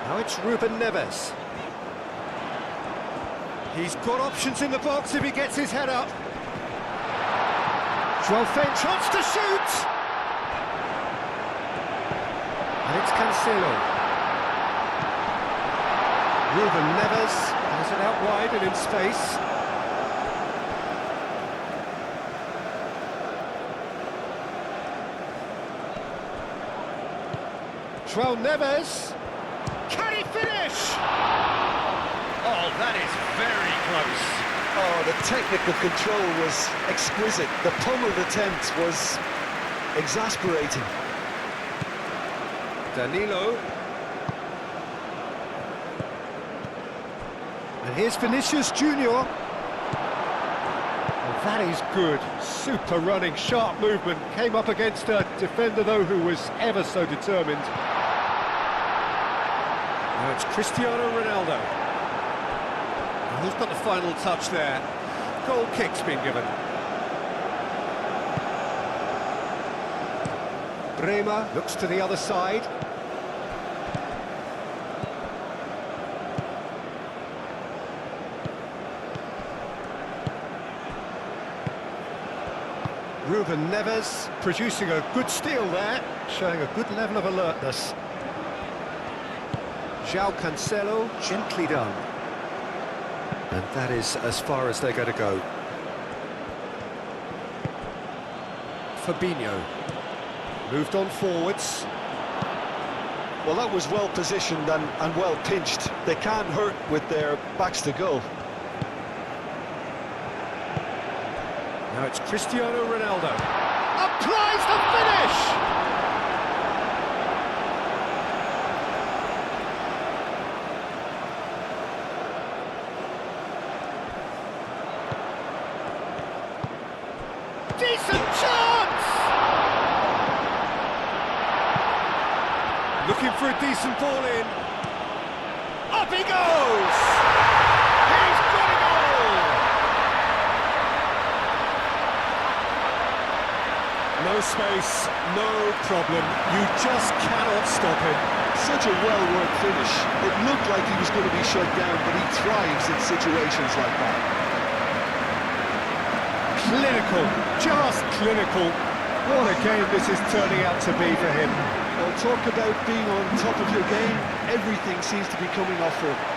S2: Now it's Ruben Neves. He's got options in the box if he gets his head up. João Felix, chance to shoot! And it's Cancelo. Ruben Neves has it out wide and in space. João Neves. Can he finish? Oh, that is very close.
S3: Oh, the technical control was exquisite. The pummeled attempt was exasperating.
S2: Danilo. And here's Vinicius Junior. Oh, that is good. Super running, sharp movement. Came up against a defender, though, who was ever so determined. Now it's Cristiano Ronaldo. And who's got the final touch there? Goal kick's been given. Bremer looks to the other side. Ruben Neves producing a good steal there, showing a good level of alertness. João Cancelo, gently done. And that is as far as they're going to go. Fabinho. Moved on forwards.
S3: Well, that was well positioned and well pinched. They can't hurt with their backs to goal.
S2: Now it's Cristiano Ronaldo. Applies the finish! Decent chance! Looking for a decent ball in. Up he goes! He's got it all! No space, no problem. You just cannot stop him.
S3: Such a well-worked finish. It looked like he was going to be shut down, but he thrives in situations like that.
S2: Clinical, just clinical. What a game this is turning out to be for him.
S3: Well, talk about being on top of your game. Everything seems to be coming off for him.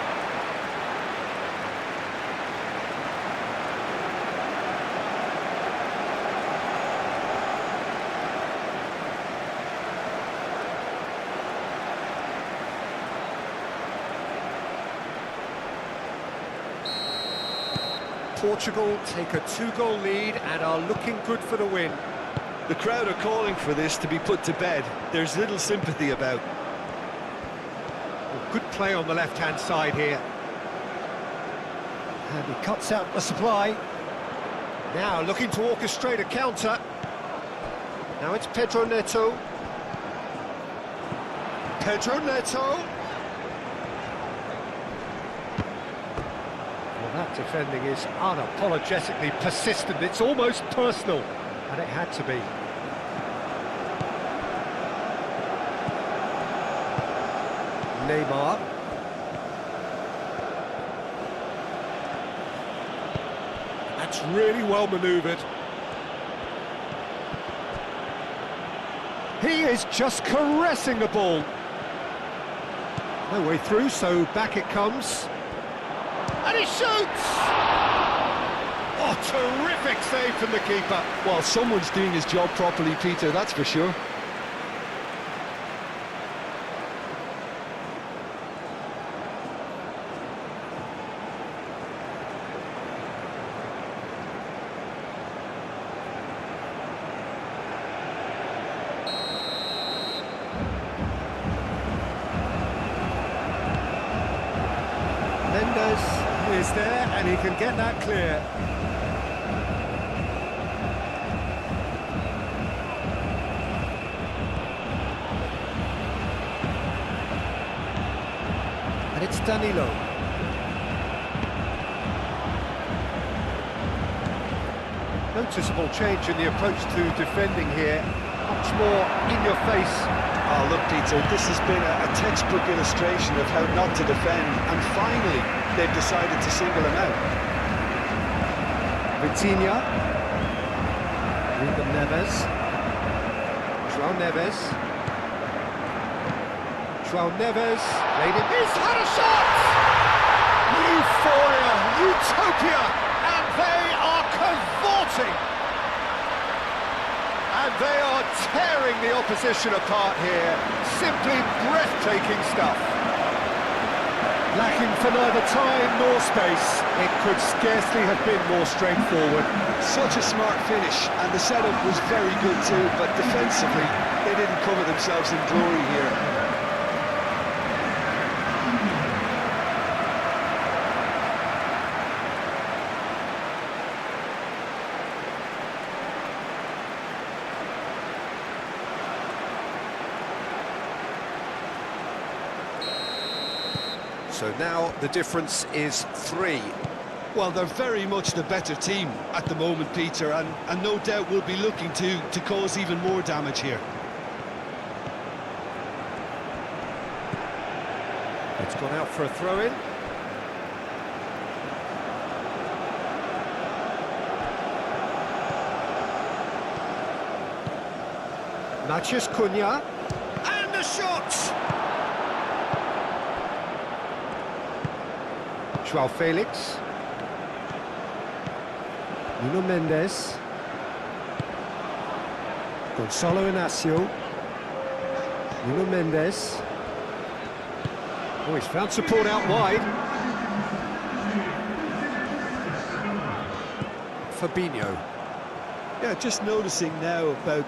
S2: Portugal take a 2-goal lead and are looking good for the win.
S3: The crowd are calling for this to be put to bed. There's little sympathy about.
S2: Well, good play on the left-hand side here. And he cuts out the supply. Now looking to orchestrate a counter. Now it's Pedro Neto. Pedro Neto. That defending is unapologetically persistent. It's almost personal, and it had to be. Neymar. That's really well manoeuvred. He is just caressing the ball. No way through, so back it comes. And he shoots! Oh, terrific save from the keeper.
S3: Well, someone's doing his job properly, Peter, that's for sure.
S2: Mendes is there, and he can get that clear. And it's Danilo. Noticeable change in the approach to defending here. Much more in your face.
S3: Oh, look, Peter, this has been a textbook illustration of how not to defend, and finally they've decided to single him out.
S2: Vitinha. Ruben Neves. João Neves. João Neves. Laid it. He's had a shot! Euphoria, utopia, and they are cavorting. And they are tearing the opposition apart here. Simply breathtaking stuff. Lacking for neither time nor space. It could scarcely have been more straightforward.
S3: Such a smart finish, and the setup was very good too, but defensively, they didn't cover themselves in glory here.
S2: So now the difference is 3.
S3: Well, they're very much the better team at the moment, Peter, and no doubt will be looking to cause even more damage here.
S2: It's gone out for a throw-in. Matheus Cunha. And the shot! João Felix. Nuno Mendes. Gonçalo Inácio. Nuno Mendes. Oh, he's found support out wide. Fabinho.
S3: Yeah, just noticing now about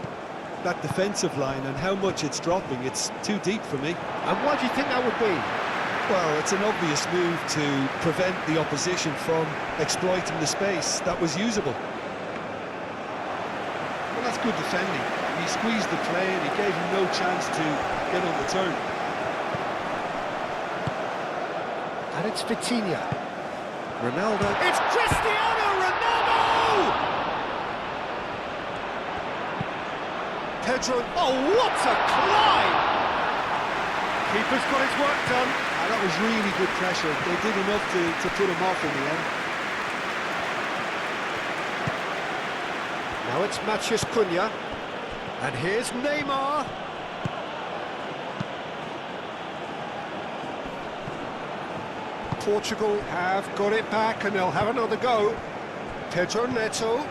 S3: that defensive line and how much it's dropping. It's too deep for me.
S2: And why do you think that would be?
S3: Well, it's an obvious move to prevent the opposition from exploiting the space that was usable. Well, that's good defending. He squeezed the play and he gave him no chance to get on the turn.
S2: And it's Vitinha. Ronaldo. It's Cristiano Ronaldo! Pedro. Oh, what a climb! Keeper's got his work done.
S3: And that was really good pressure. They did enough to put him off in the end.
S2: Now it's Matheus Cunha. And here's Neymar. Portugal have got it back and they'll have another go. Pedro Neto.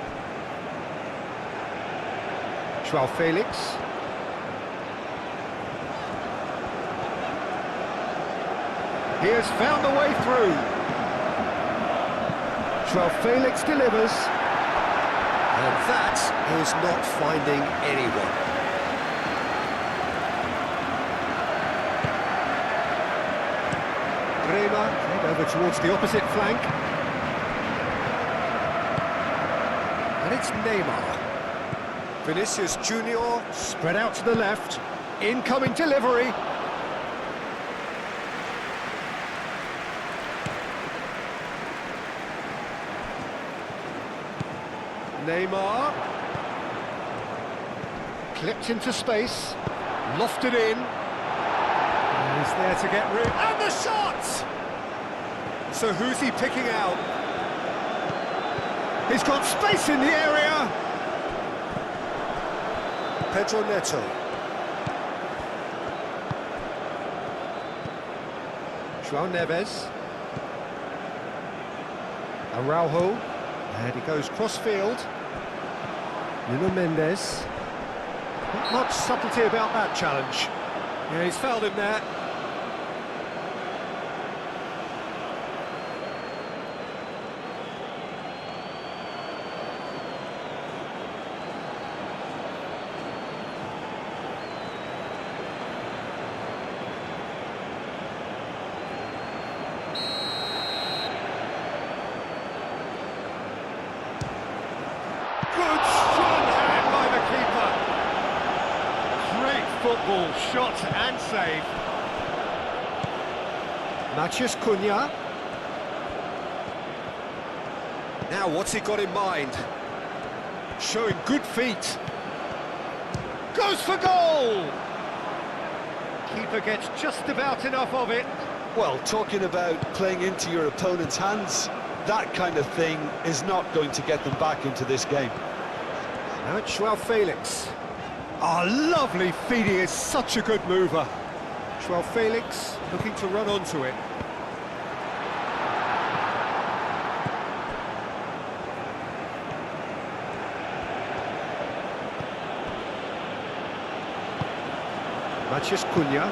S2: João Felix. He has found a way through. João Felix delivers. And that is not finding anyone. Rema, head over towards the opposite flank. And it's Neymar. Vinicius Junior, spread out to the left. Incoming delivery. Neymar. Clipped into space. Lofted in. He's there to get rid. And the shot! So who's he picking out? He's got space in the area. Pedro Neto. João Neves. Araujo. And he goes cross-field. Nuno Mendes. Not much subtlety about that challenge. Yeah, he's fouled him there. Good strong hand by the keeper. Great football, shot and save. Matheus Cunha. Now what's he got in mind? Showing good feet. Goes for goal! Keeper gets just about enough of it.
S3: Well, talking about playing into your opponent's hands, that kind of thing is not going to get them back into this game.
S2: Now it's João Felix. Oh, lovely feed, he is such a good mover. João Felix looking to run onto it. Matheus Cunha.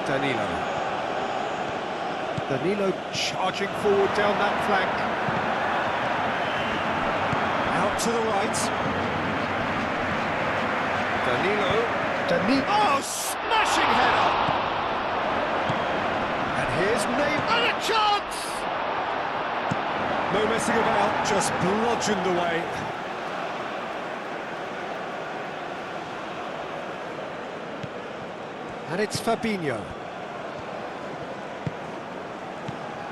S2: Danilo. Danilo charging forward down that flank. Out to the right. Danilo. Oh, smashing header! And here's Neymar. And a chance! No messing about, just bludgeoned away. And it's Fabinho.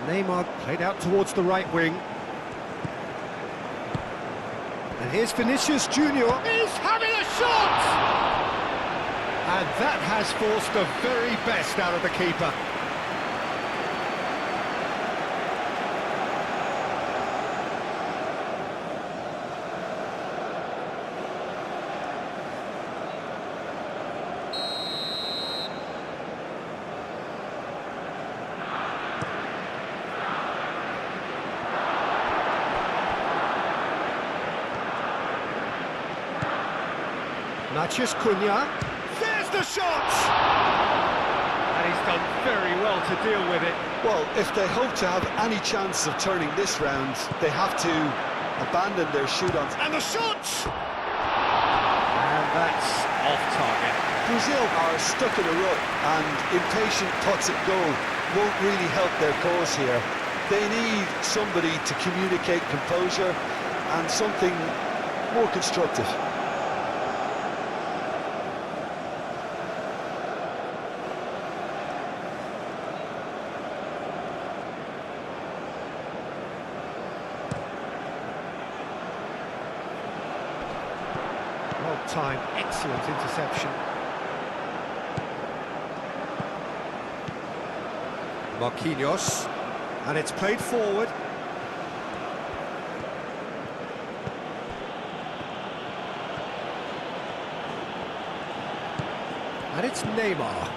S2: Neymar played out towards the right wing. And here's Vinicius Junior. He's having a shot! And that has forced the very best out of the keeper. Matheus Cunha. There's the shot! And he's done very well to deal with it.
S3: Well, if they hope to have any chance of turning this round, they have to abandon their shoot-ons.
S2: And the shot! And that's off target.
S3: Brazil are stuck in a rut, and impatient puts at goal won't really help their cause here. They need somebody to communicate composure and something more constructive.
S2: Well-timed, excellent interception. Marquinhos, and it's played forward. And it's Neymar.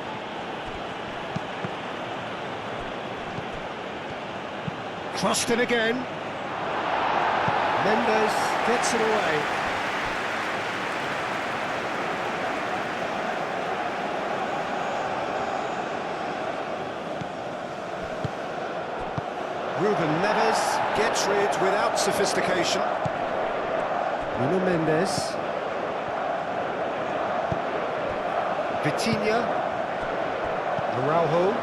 S2: Crossed in again. Mendes gets it away. Ruben Neves gets rid without sophistication. Nuno Mendes. Vitinha. Araujo.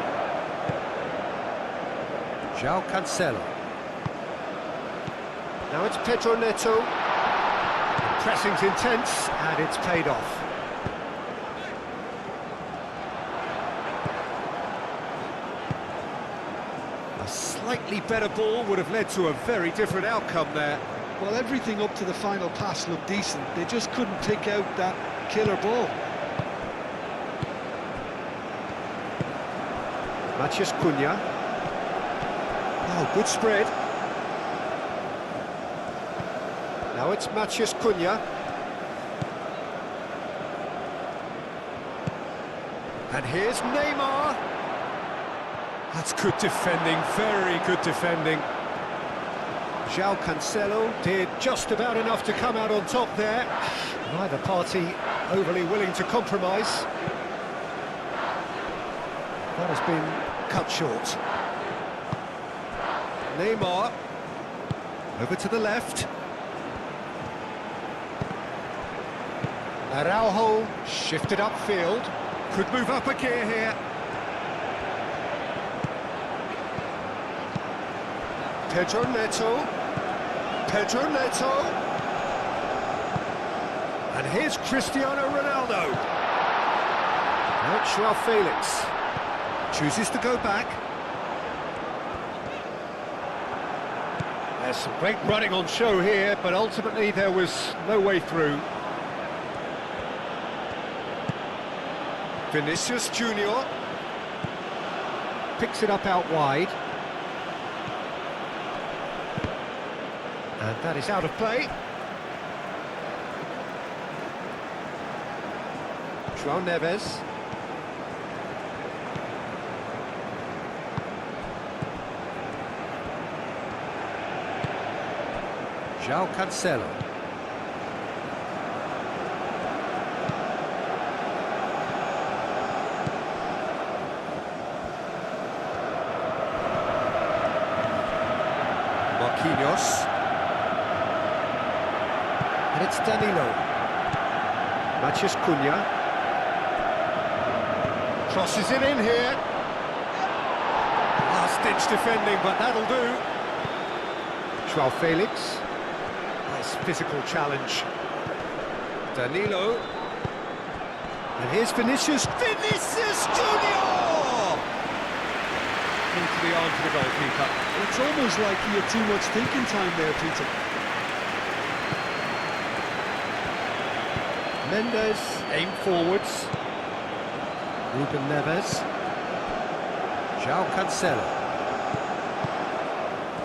S2: João Cancelo. Now it's Pedro Neto. The pressing's intense and it's paid off. A slightly better ball would have led to a very different outcome there.
S3: Well, everything up to the final pass looked decent. They just couldn't pick out that killer ball.
S2: Matheus Cunha. Oh, good spread. Now it's Matheus Cunha. And here's Neymar. That's good defending, very good defending. João Cancelo did just about enough to come out on top there. Neither party overly willing to compromise. That has been cut short. Neymar, over to the left. Araujo shifted upfield. Could move up a gear here. Pedro Neto. Pedro Neto. And here's Cristiano Ronaldo. Now it's João Felix. Chooses to go back. There's some great running on show here, but ultimately there was no way through. Vinicius Junior picks it up out wide. And that is out of play. João Neves. João Cancelo. Marquinhos. And it's Danilo. Matheus Cunha. Crosses it in here. Last-ditch defending, but that'll do. João Felix. Nice physical challenge. Danilo. And here's Vinicius. Vinicius Junior! Into the arms of the goalkeeper.
S3: It's almost like he had too much thinking time there, Peter.
S2: Mendes aim forwards. Ruben Neves. João Cancelo.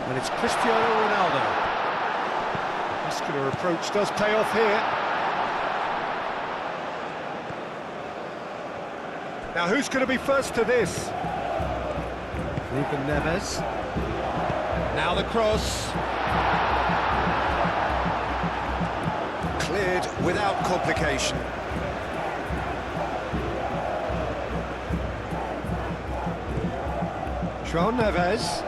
S2: And it's Cristiano Ronaldo. Muscular approach does pay off here. Now who's going to be first to this? Ruben Neves. Now the cross. Cleared without complication. João Neves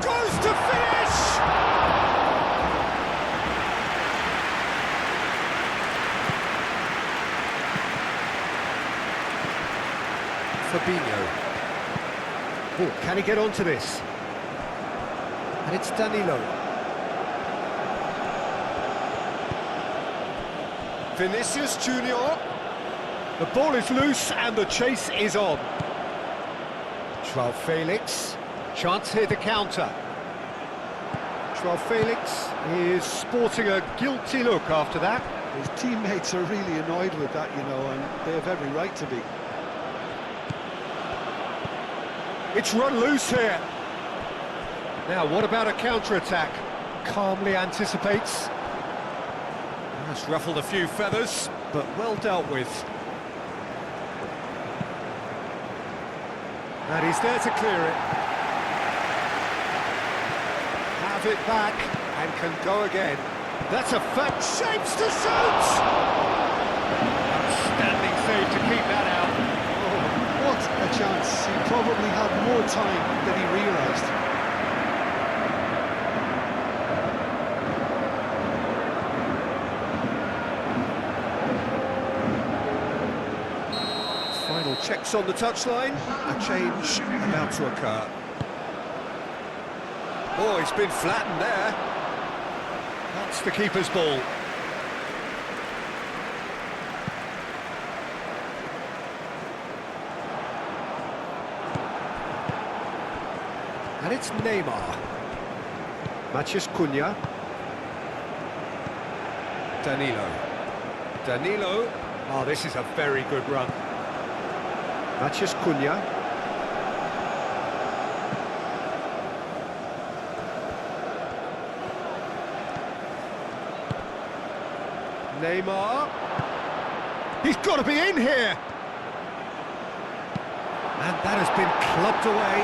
S2: goes to finish! Fabinho. Oh, can he get onto this? And it's Danilo. Vinicius Junior. The ball is loose and the chase is on. João Felix. Chance here to counter. João Felix is sporting a guilty look after that.
S3: His teammates are really annoyed with that, you know, and they have every right to be.
S2: It's run loose here. Now, what about a counter-attack? Calmly anticipates. That's ruffled a few feathers, but well dealt with. And he's there to clear it. Have it back and can go again. That's a fact. Shapes to shoot! Outstanding save to keep that out.
S3: Oh, what a chance. He probably had more time than he realised.
S2: Final checks on the touchline. A change about to occur. Oh, he's been flattened there. That's the keeper's ball. And it's Neymar. Matheus Cunha. Danilo. Oh, this is a very good run. Matheus Cunha. Neymar. He's got to be in here. And that has been clubbed away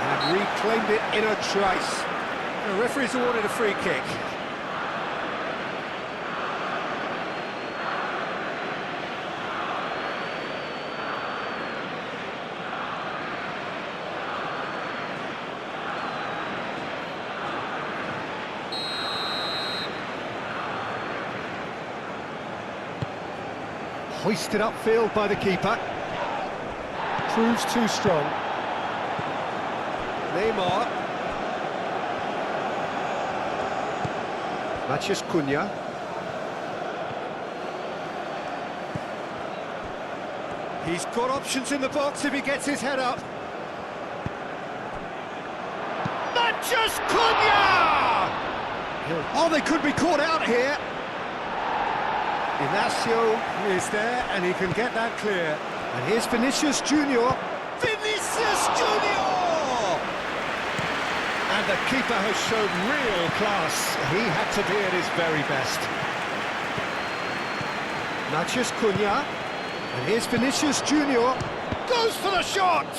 S2: and reclaimed it in a trice. The referee's awarded a free kick. Hoisted upfield by the keeper. Proves too strong. Neymar. Matheus Cunha. He's got options in the box if he gets his head up. Matheus Cunha! Oh, they could be caught out here. Inacio is there and he can get that clear. And here's Vinicius Junior. Vinicius Junior! And the keeper has shown real class. He had to be at his very best. Matheus Cunha. And here's Vinicius Junior. Goes for the shot!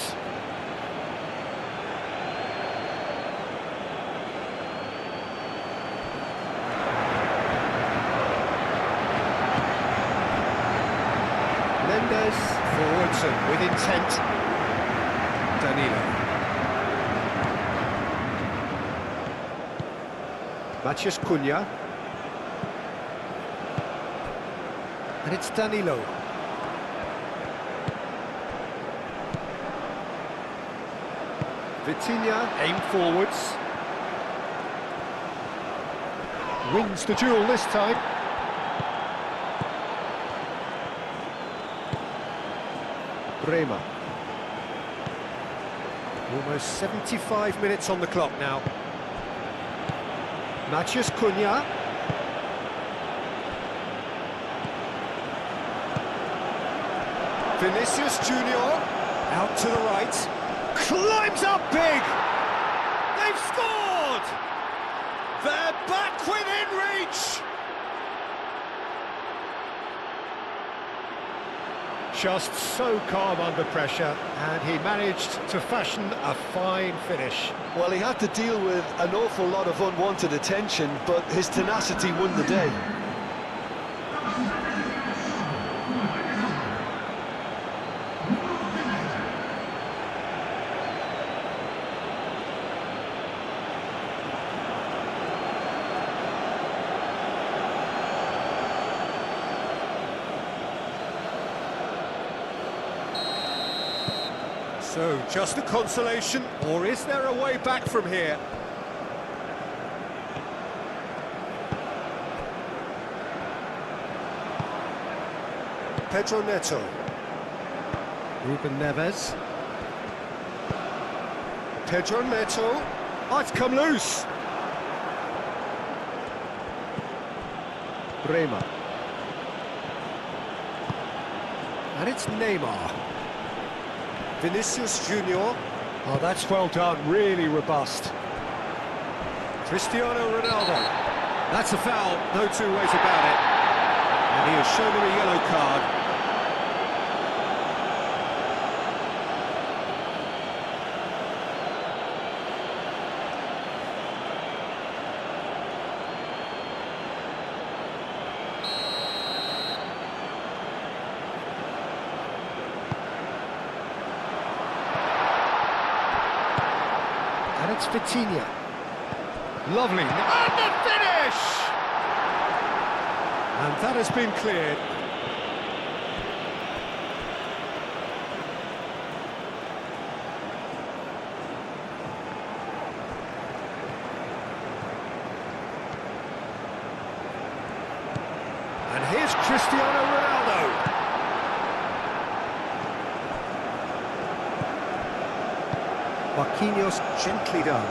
S2: Forwards and with intent. Danilo. Matheus Cunha. And it's Danilo. Vitinha aim forwards. Wins the duel this time. Bremer. Almost 75 minutes on the clock now. Matheus Cunha. Vinicius Junior. Out to the right. Climbs up big! They've scored! They're back within reach! Just so calm under pressure, and he managed to fashion a fine finish.
S3: Well, he had to deal with an awful lot of unwanted attention, but his tenacity won the day.
S2: So, just a consolation, or is there a way back from here? Pedro Neto. Ruben Neves. Pedro Neto. Oh, it's come loose. Bremer. And it's Neymar. Vinicius Junior. Oh, that's well done, really robust. Cristiano Ronaldo. That's a foul, no two ways about it. And he has shown him a yellow card. And it's Vitinha. Lovely. And the finish! And that has been cleared. And here's Cristiano Ronaldo. Marquinhos gently done.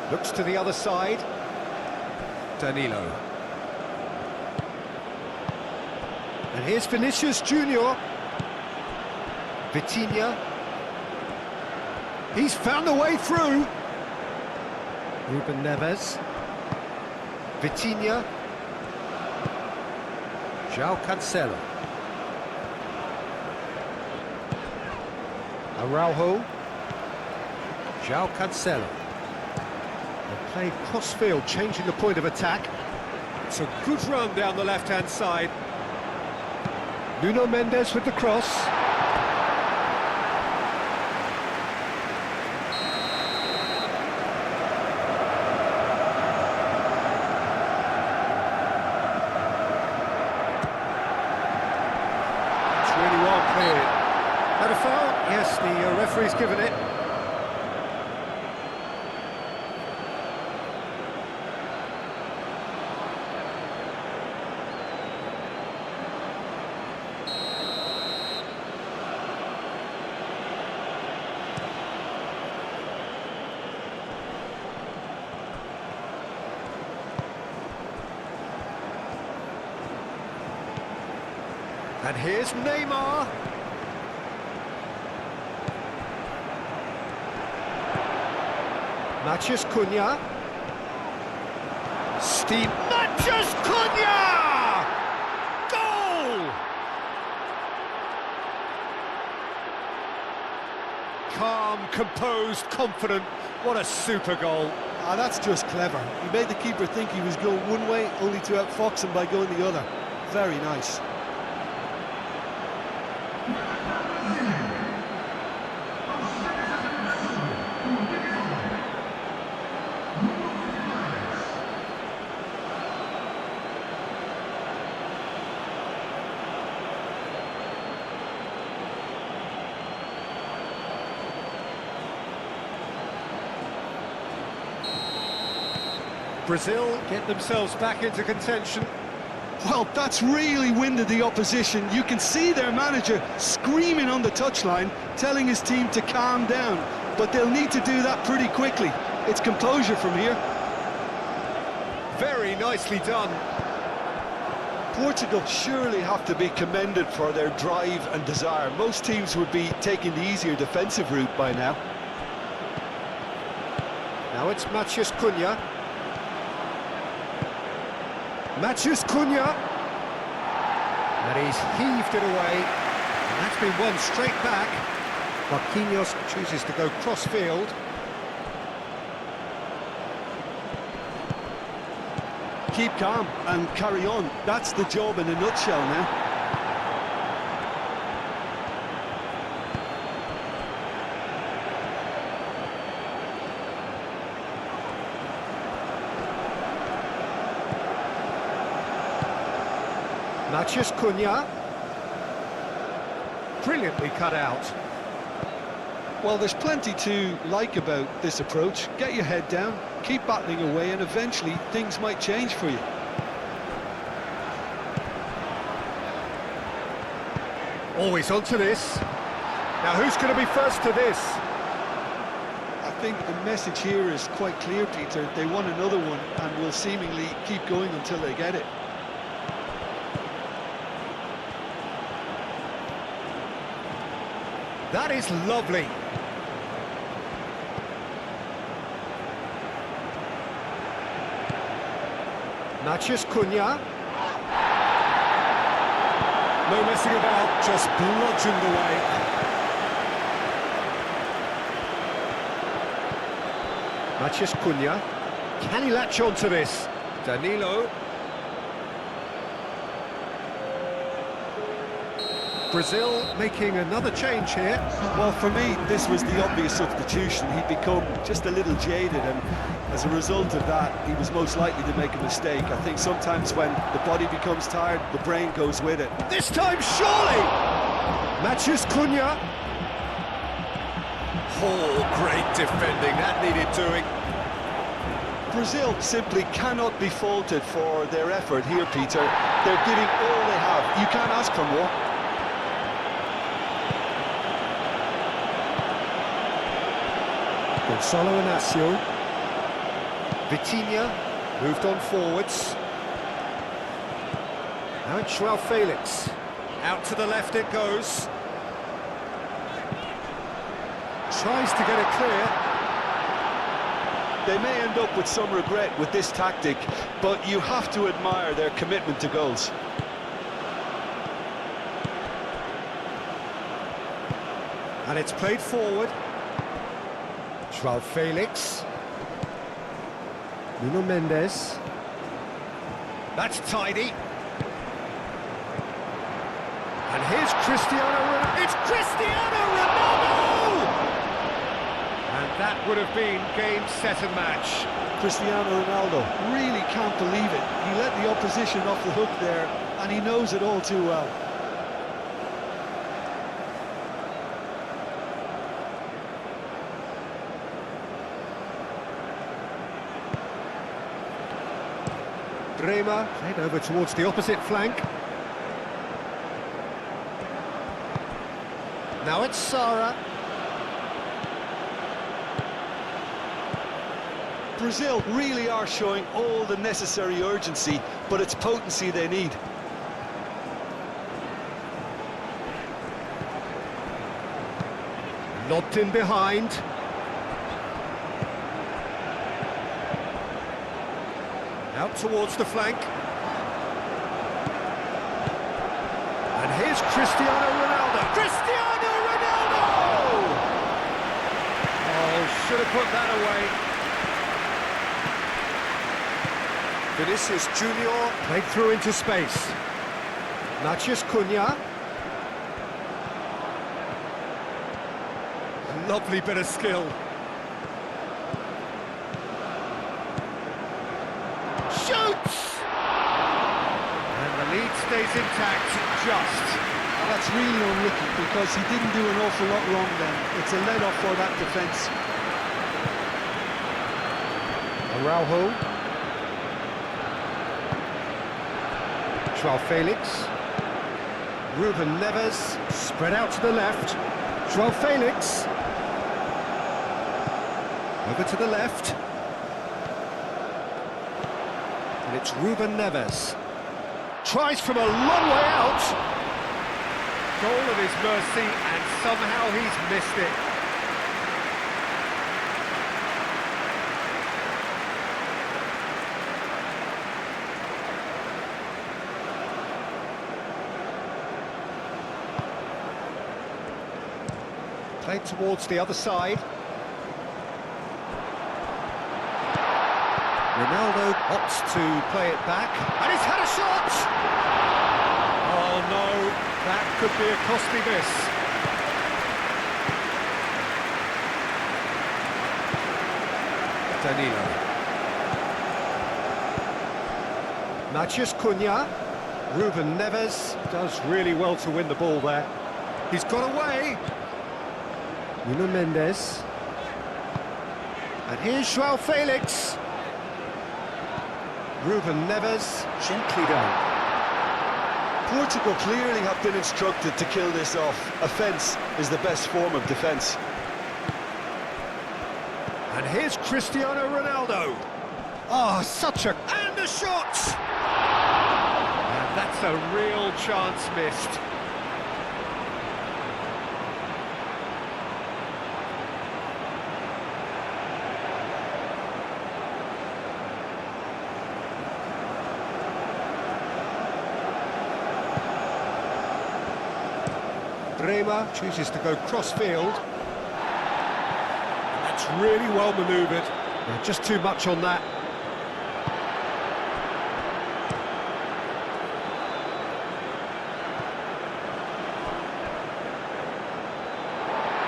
S2: Looks to the other side. Danilo. And here's Vinicius Junior. Vitinha. He's found a way through. Ruben Neves. Vitinha. João Cancelo. Araujo. João Cancelo. They played cross-field, changing the point of attack. It's a good run down the left-hand side. Nuno Mendes with the cross. It's really well cleared. Had a foul? Yes, the referee's given it. And here's Neymar. Matheus Cunha. Steve Matheus Cunha! Goal! Calm, composed, confident. What a super goal.
S3: Ah, that's just clever. He made the keeper think he was going one way, only to outfox him by going the other. Very nice.
S2: Brazil get themselves back into contention.
S3: Well, that's really winded the opposition. You can see their manager screaming on the touchline, telling his team to calm down. But they'll need to do that pretty quickly. It's composure from here.
S2: Very nicely done.
S3: Portugal surely have to be commended for their drive and desire. Most teams would be taking the easier defensive route by now.
S2: Now it's Matheus Cunha. Matheus Cunha. And he's heaved it away. And that's been won straight back. Marquinhos chooses to go cross-field.
S3: Keep calm and carry on. That's the job in a nutshell now.
S2: Matheus Cunha. brilliantly cut out.
S3: Well, there's plenty to like about this approach. Get your head down, keep battling away, and eventually things might change for you.
S2: Always onto this. Now who's going to be first to this?
S3: I think the message here is quite clear, Peter. They want another one and will seemingly keep going until they get it.
S2: That is lovely. Mathias Cunha. No messing about, just bludgeoned away. Mathias Cunha. Can he latch on to this? Danilo. Brazil making another change here.
S4: Well, for me, this was the obvious substitution. He'd become just a little jaded, and as a result of that, he was most likely to make a mistake. I think sometimes when the body becomes tired, the brain goes with it.
S2: This time, surely! Mathias Cunha. Oh, great defending. That needed doing.
S3: Brazil simply cannot be faulted for their effort here, Peter. They're giving all they have. You can't ask for more.
S2: Gonzalo Inacio. Vitinha moved on forwards. Now it's João Felix. Out to the left it goes. Tries to get it clear.
S3: They may end up with some regret with this tactic, but you have to admire their commitment to goals.
S2: And it's played forward. João Felix. Nuno Mendes. That's tidy. And here's Cristiano Ronaldo. It's Cristiano Ronaldo! And that would have been game, set and match.
S3: Cristiano Ronaldo really can't believe it. He let the opposition off the hook there, and he knows it all too well.
S2: Bremer played over towards the opposite flank. Now it's Sara.
S3: Brazil really are showing all the necessary urgency, but it's potency they need.
S2: Lobbed in behind. Out towards the flank. And here's Cristiano Ronaldo. Cristiano Ronaldo! Oh, should have put that away. Vinicius Junior played through into space. Mathias Cunha. A lovely bit of skill. Shoots! And the lead stays intact, just.
S3: That's really unlucky because he didn't do an awful lot wrong then. It's a let-off for that defence.
S2: Araujo. João Felix. Ruben Neves, spread out to the left. João Felix. Over to the left. And it's Ruben Neves. Tries from a long way out. Goal at his mercy, and somehow he's missed it. Played towards the other side. Ronaldo opts to play it back, and he's had a shot! Oh no, that could be a costly miss. Danilo. Mathias Cunha. Ruben Neves does really well to win the ball there. He's got away. Nuno Mendes. And here's João Felix. Ruben Neves, gently down.
S3: Portugal clearly have been instructed to kill this off. Offence is the best form of defence.
S2: And here's Cristiano Ronaldo. Oh, such a... And a shot! And that's a real chance missed. Bremer chooses to go cross-field. That's really well manoeuvred. Just too much on that.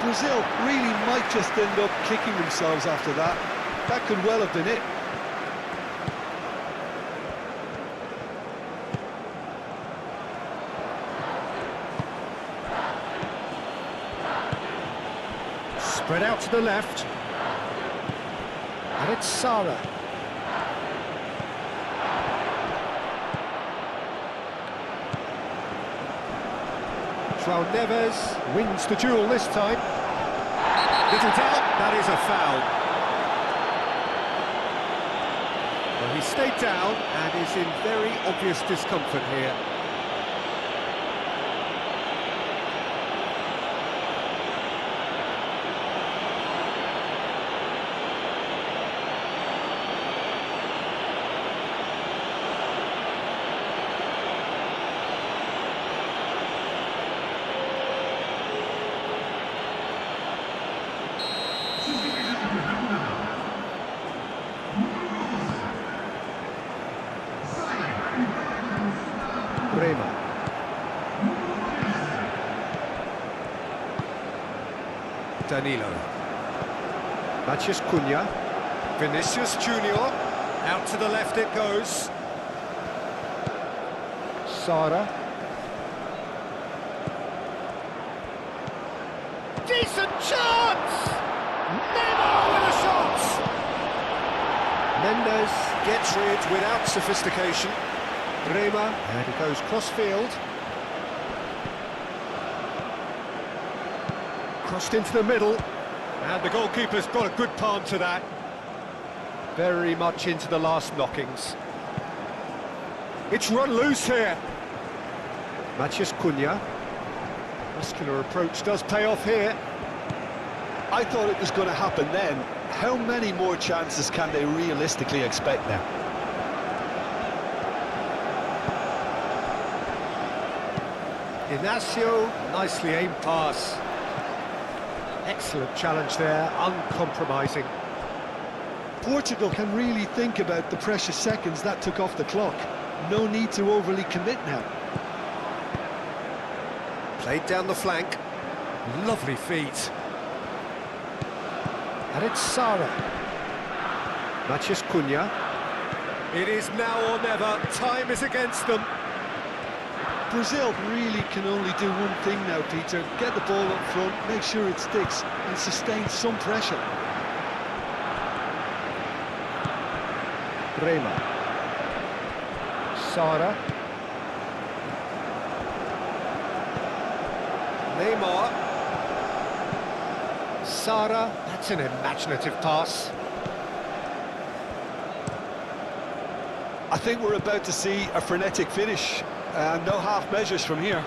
S3: Brazil really might just end up kicking themselves after that. That could well have been it.
S2: Spread out to the left. And it's Sara. João Neves wins the duel this time. Little doubt, that is a foul. Well, he stayed down and is in very obvious discomfort here. Bremer. Danilo. Matheus Cunha. Vinicius Junior. Out to the left it goes. Sara. Decent chance! Neymar with a shot! Mendes gets rid without sophistication. Bremer, and it goes cross-field. Crossed into the middle, and the goalkeeper's got a good palm to that. Very much into the last knockings. It's run loose here. Matheus Cunha. Muscular approach does pay off here.
S3: I thought it was going to happen then. How many more chances can they realistically expect now?
S2: Inacio, nicely aimed pass. Excellent challenge there, uncompromising.
S3: Portugal can really think about the precious seconds that took off the clock. No need to overly commit now.
S2: Played down the flank. Lovely feet. And it's Sara. Matheus Cunha. It is now or never. Time is against them.
S3: Brazil really can only do one thing now, Peter. Get the ball up front, make sure it sticks, and sustain some pressure.
S2: Bremer. Sara. Neymar. Sara. That's an imaginative pass.
S3: I think we're about to see a frenetic finish. No half measures from here.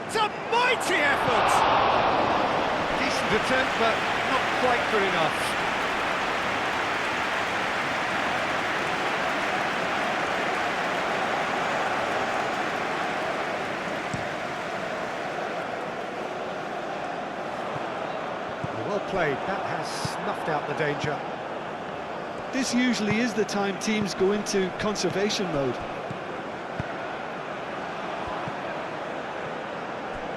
S2: It's a mighty effort! Decent attempt, but not quite good enough. Well played, that has snuffed out the danger.
S3: This usually is the time teams go into conservation mode.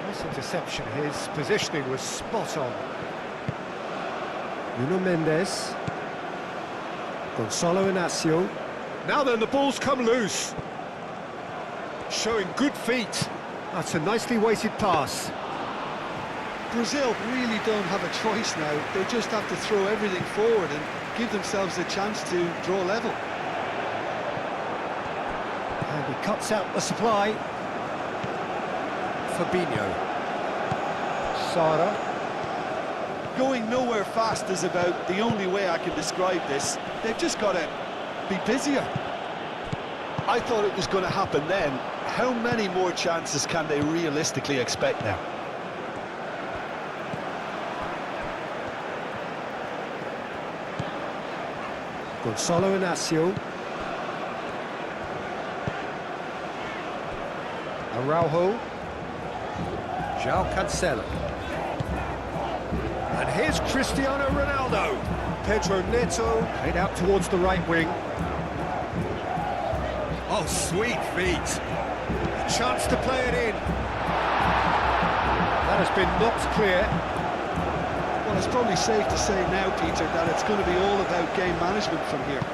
S2: Nice interception. His positioning was spot on. Nuno Mendes. Gonzalo Inacio. Now then, the ball's come loose. Showing good feet. That's a nicely weighted pass.
S3: Brazil really don't have a choice now. They just have to throw everything forward and give themselves a chance to draw level.
S2: And he cuts out the supply. Fabinho. Sara.
S4: Going nowhere fast is about the only way I can describe this. They've just got to be busier.
S3: I thought it was going to happen then. How many more chances can they realistically expect now?
S2: Gonzalo Inacio. Araujo. João Cancelo. And here's Cristiano Ronaldo. Pedro Neto played out towards the right wing. Oh, sweet feet. A chance to play it in. That has been knocked clear.
S3: Well, it's probably safe to say now, Peter, that it's going to be all about game management from here.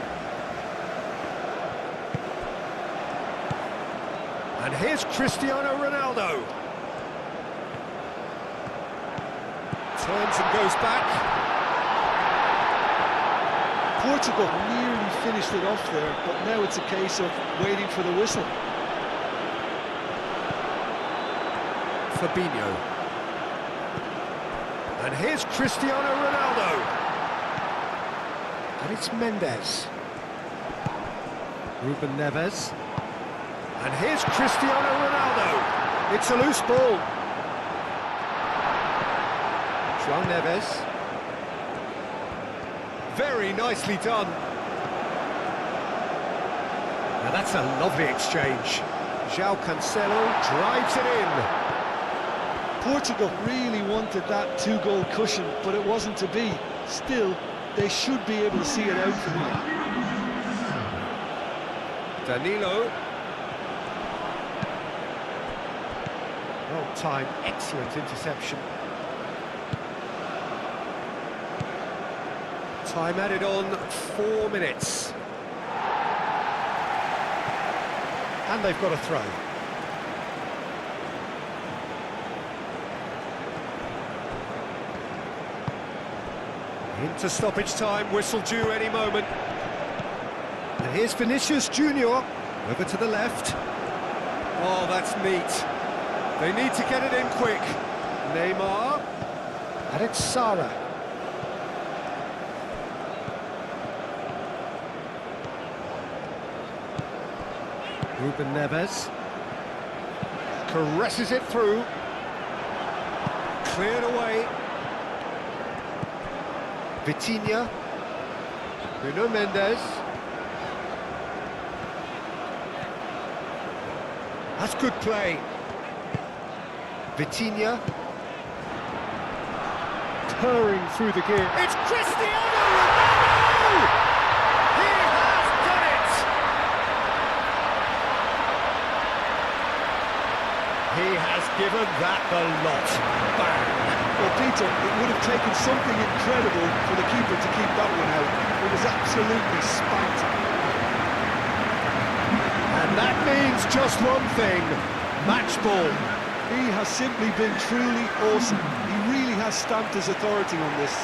S2: And here's Cristiano Ronaldo. Turns and goes back.
S3: Portugal nearly finished it off there, but now it's a case of waiting for the whistle.
S2: Fabinho. And here's Cristiano Ronaldo. And it's Mendes. Ruben Neves. And here's Cristiano Ronaldo. It's a loose ball. João Neves. Very nicely done. Now that's a lovely exchange. João Cancelo drives it in.
S3: Portugal really wanted that two-goal cushion, but it wasn't to be. Still, they should be able to see it out from here.
S2: Danilo. Well timed, excellent interception. Time added on 4 minutes. And they've got a throw. Into stoppage time, whistle due any moment. And here's Vinicius Junior, over to the left. Oh, that's neat. They need to get it in quick. Neymar, and it's Sara. Ruben Neves. Caresses it through. Cleared away. Vitinha. Nuno Mendes. That's good play. Vitinha. Purring through the gear. It's Cristiano Ronaldo! He has done it! He has given that the lot. Bang!
S3: Well, Peter, it would have taken something incredible for the keeper to keep that one out. It was absolutely spanked.
S2: And that means just one thing. Match ball.
S3: He has simply been truly awesome. He really has stamped his authority on this.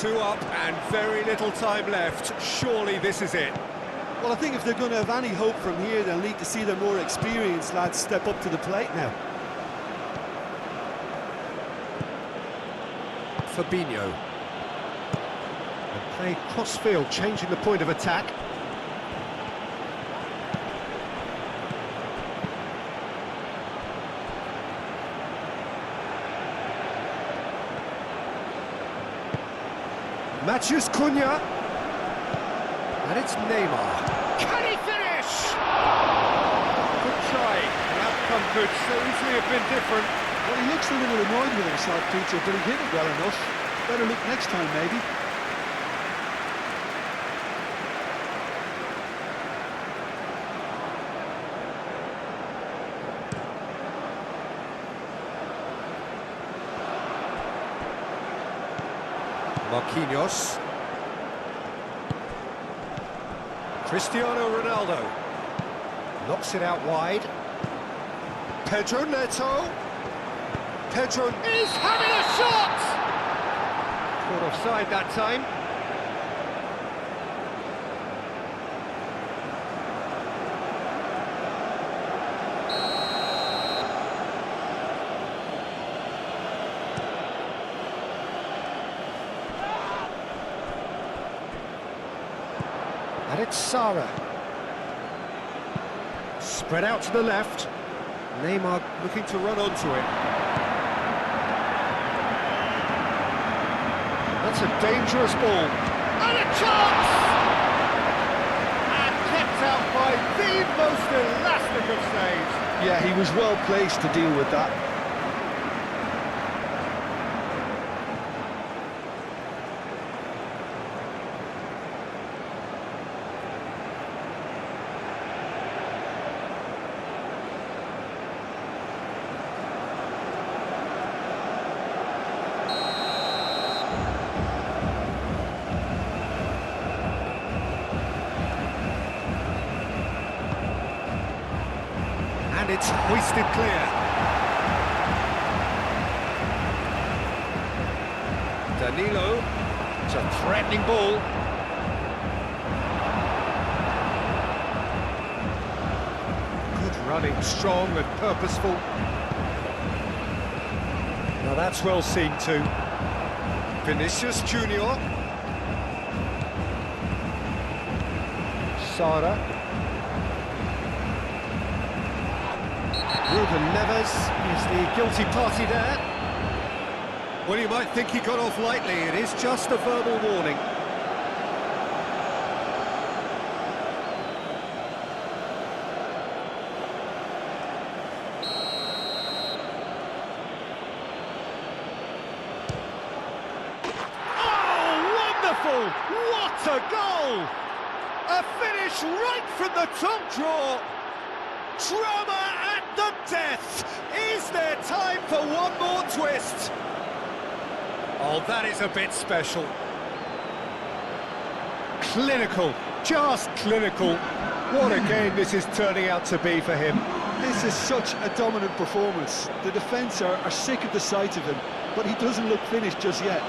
S2: Two up and very little time left. Surely this is it.
S4: Well, I think if they're going to have any hope from here, they'll need to see their more experienced lads step up to the plate now.
S2: Fabinho. And play cross-field, changing the point of attack. Matthews Cunha. And it's Neymar. Can he finish? Good try. The outcome could so easily have been different.
S4: Well, he looks a little annoyed with himself, Peter, but he hit it well enough. Better look next time, maybe.
S2: Marquinhos. Cristiano Ronaldo. Knocks it out wide. Pedro Neto. Pedro is having a shot! Caught offside that time. And it's Sara. Spread out to the left. Neymar looking to run onto it. That's a dangerous ball. And a chance! And kept out by the most elastic of saves.
S3: Yeah, he was well placed to deal with that.
S2: And it's hoisted clear. Danilo, it's a threatening ball. Good running, strong and purposeful. Now that's well seen too. Vinicius Junior. Sara. Ruben Neves is the guilty party there. Well, you might think he got off lightly. It is just a verbal warning. Oh, wonderful! What a goal! A finish right from the top draw. Drama at the death! Is there time for one more twist? Oh, that is a bit special. Clinical, just clinical. What a game this is turning out to be for him.
S4: This is such a dominant performance. The defence are sick of the sight of him, but he doesn't look finished just yet.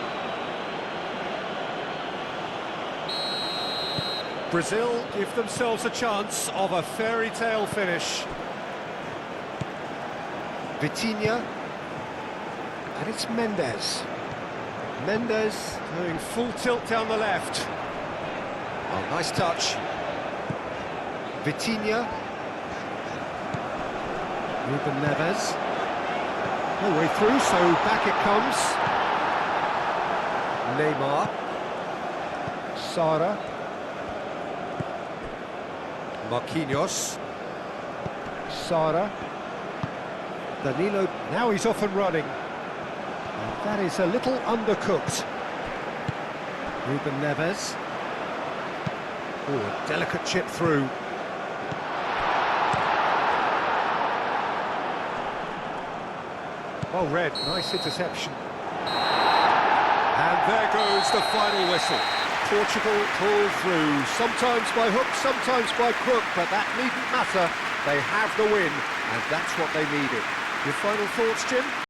S2: Brazil give themselves a chance of a fairy tale finish. Vitinha, and it's Mendes. Mendes doing full tilt down the left. Oh, nice touch. Vitinha. Ruben Neves. No way through, so back it comes. Neymar. Sara. Marquinhos. Sara. Danilo, now he's off and running. And that is a little undercooked. Ruben Neves. Oh, a delicate chip through. Oh, red, nice interception. And there goes the final whistle. Portugal pull through, sometimes by hook, sometimes by crook, but that needn't matter. They have the win, and that's what they needed. Your final thoughts, Jim?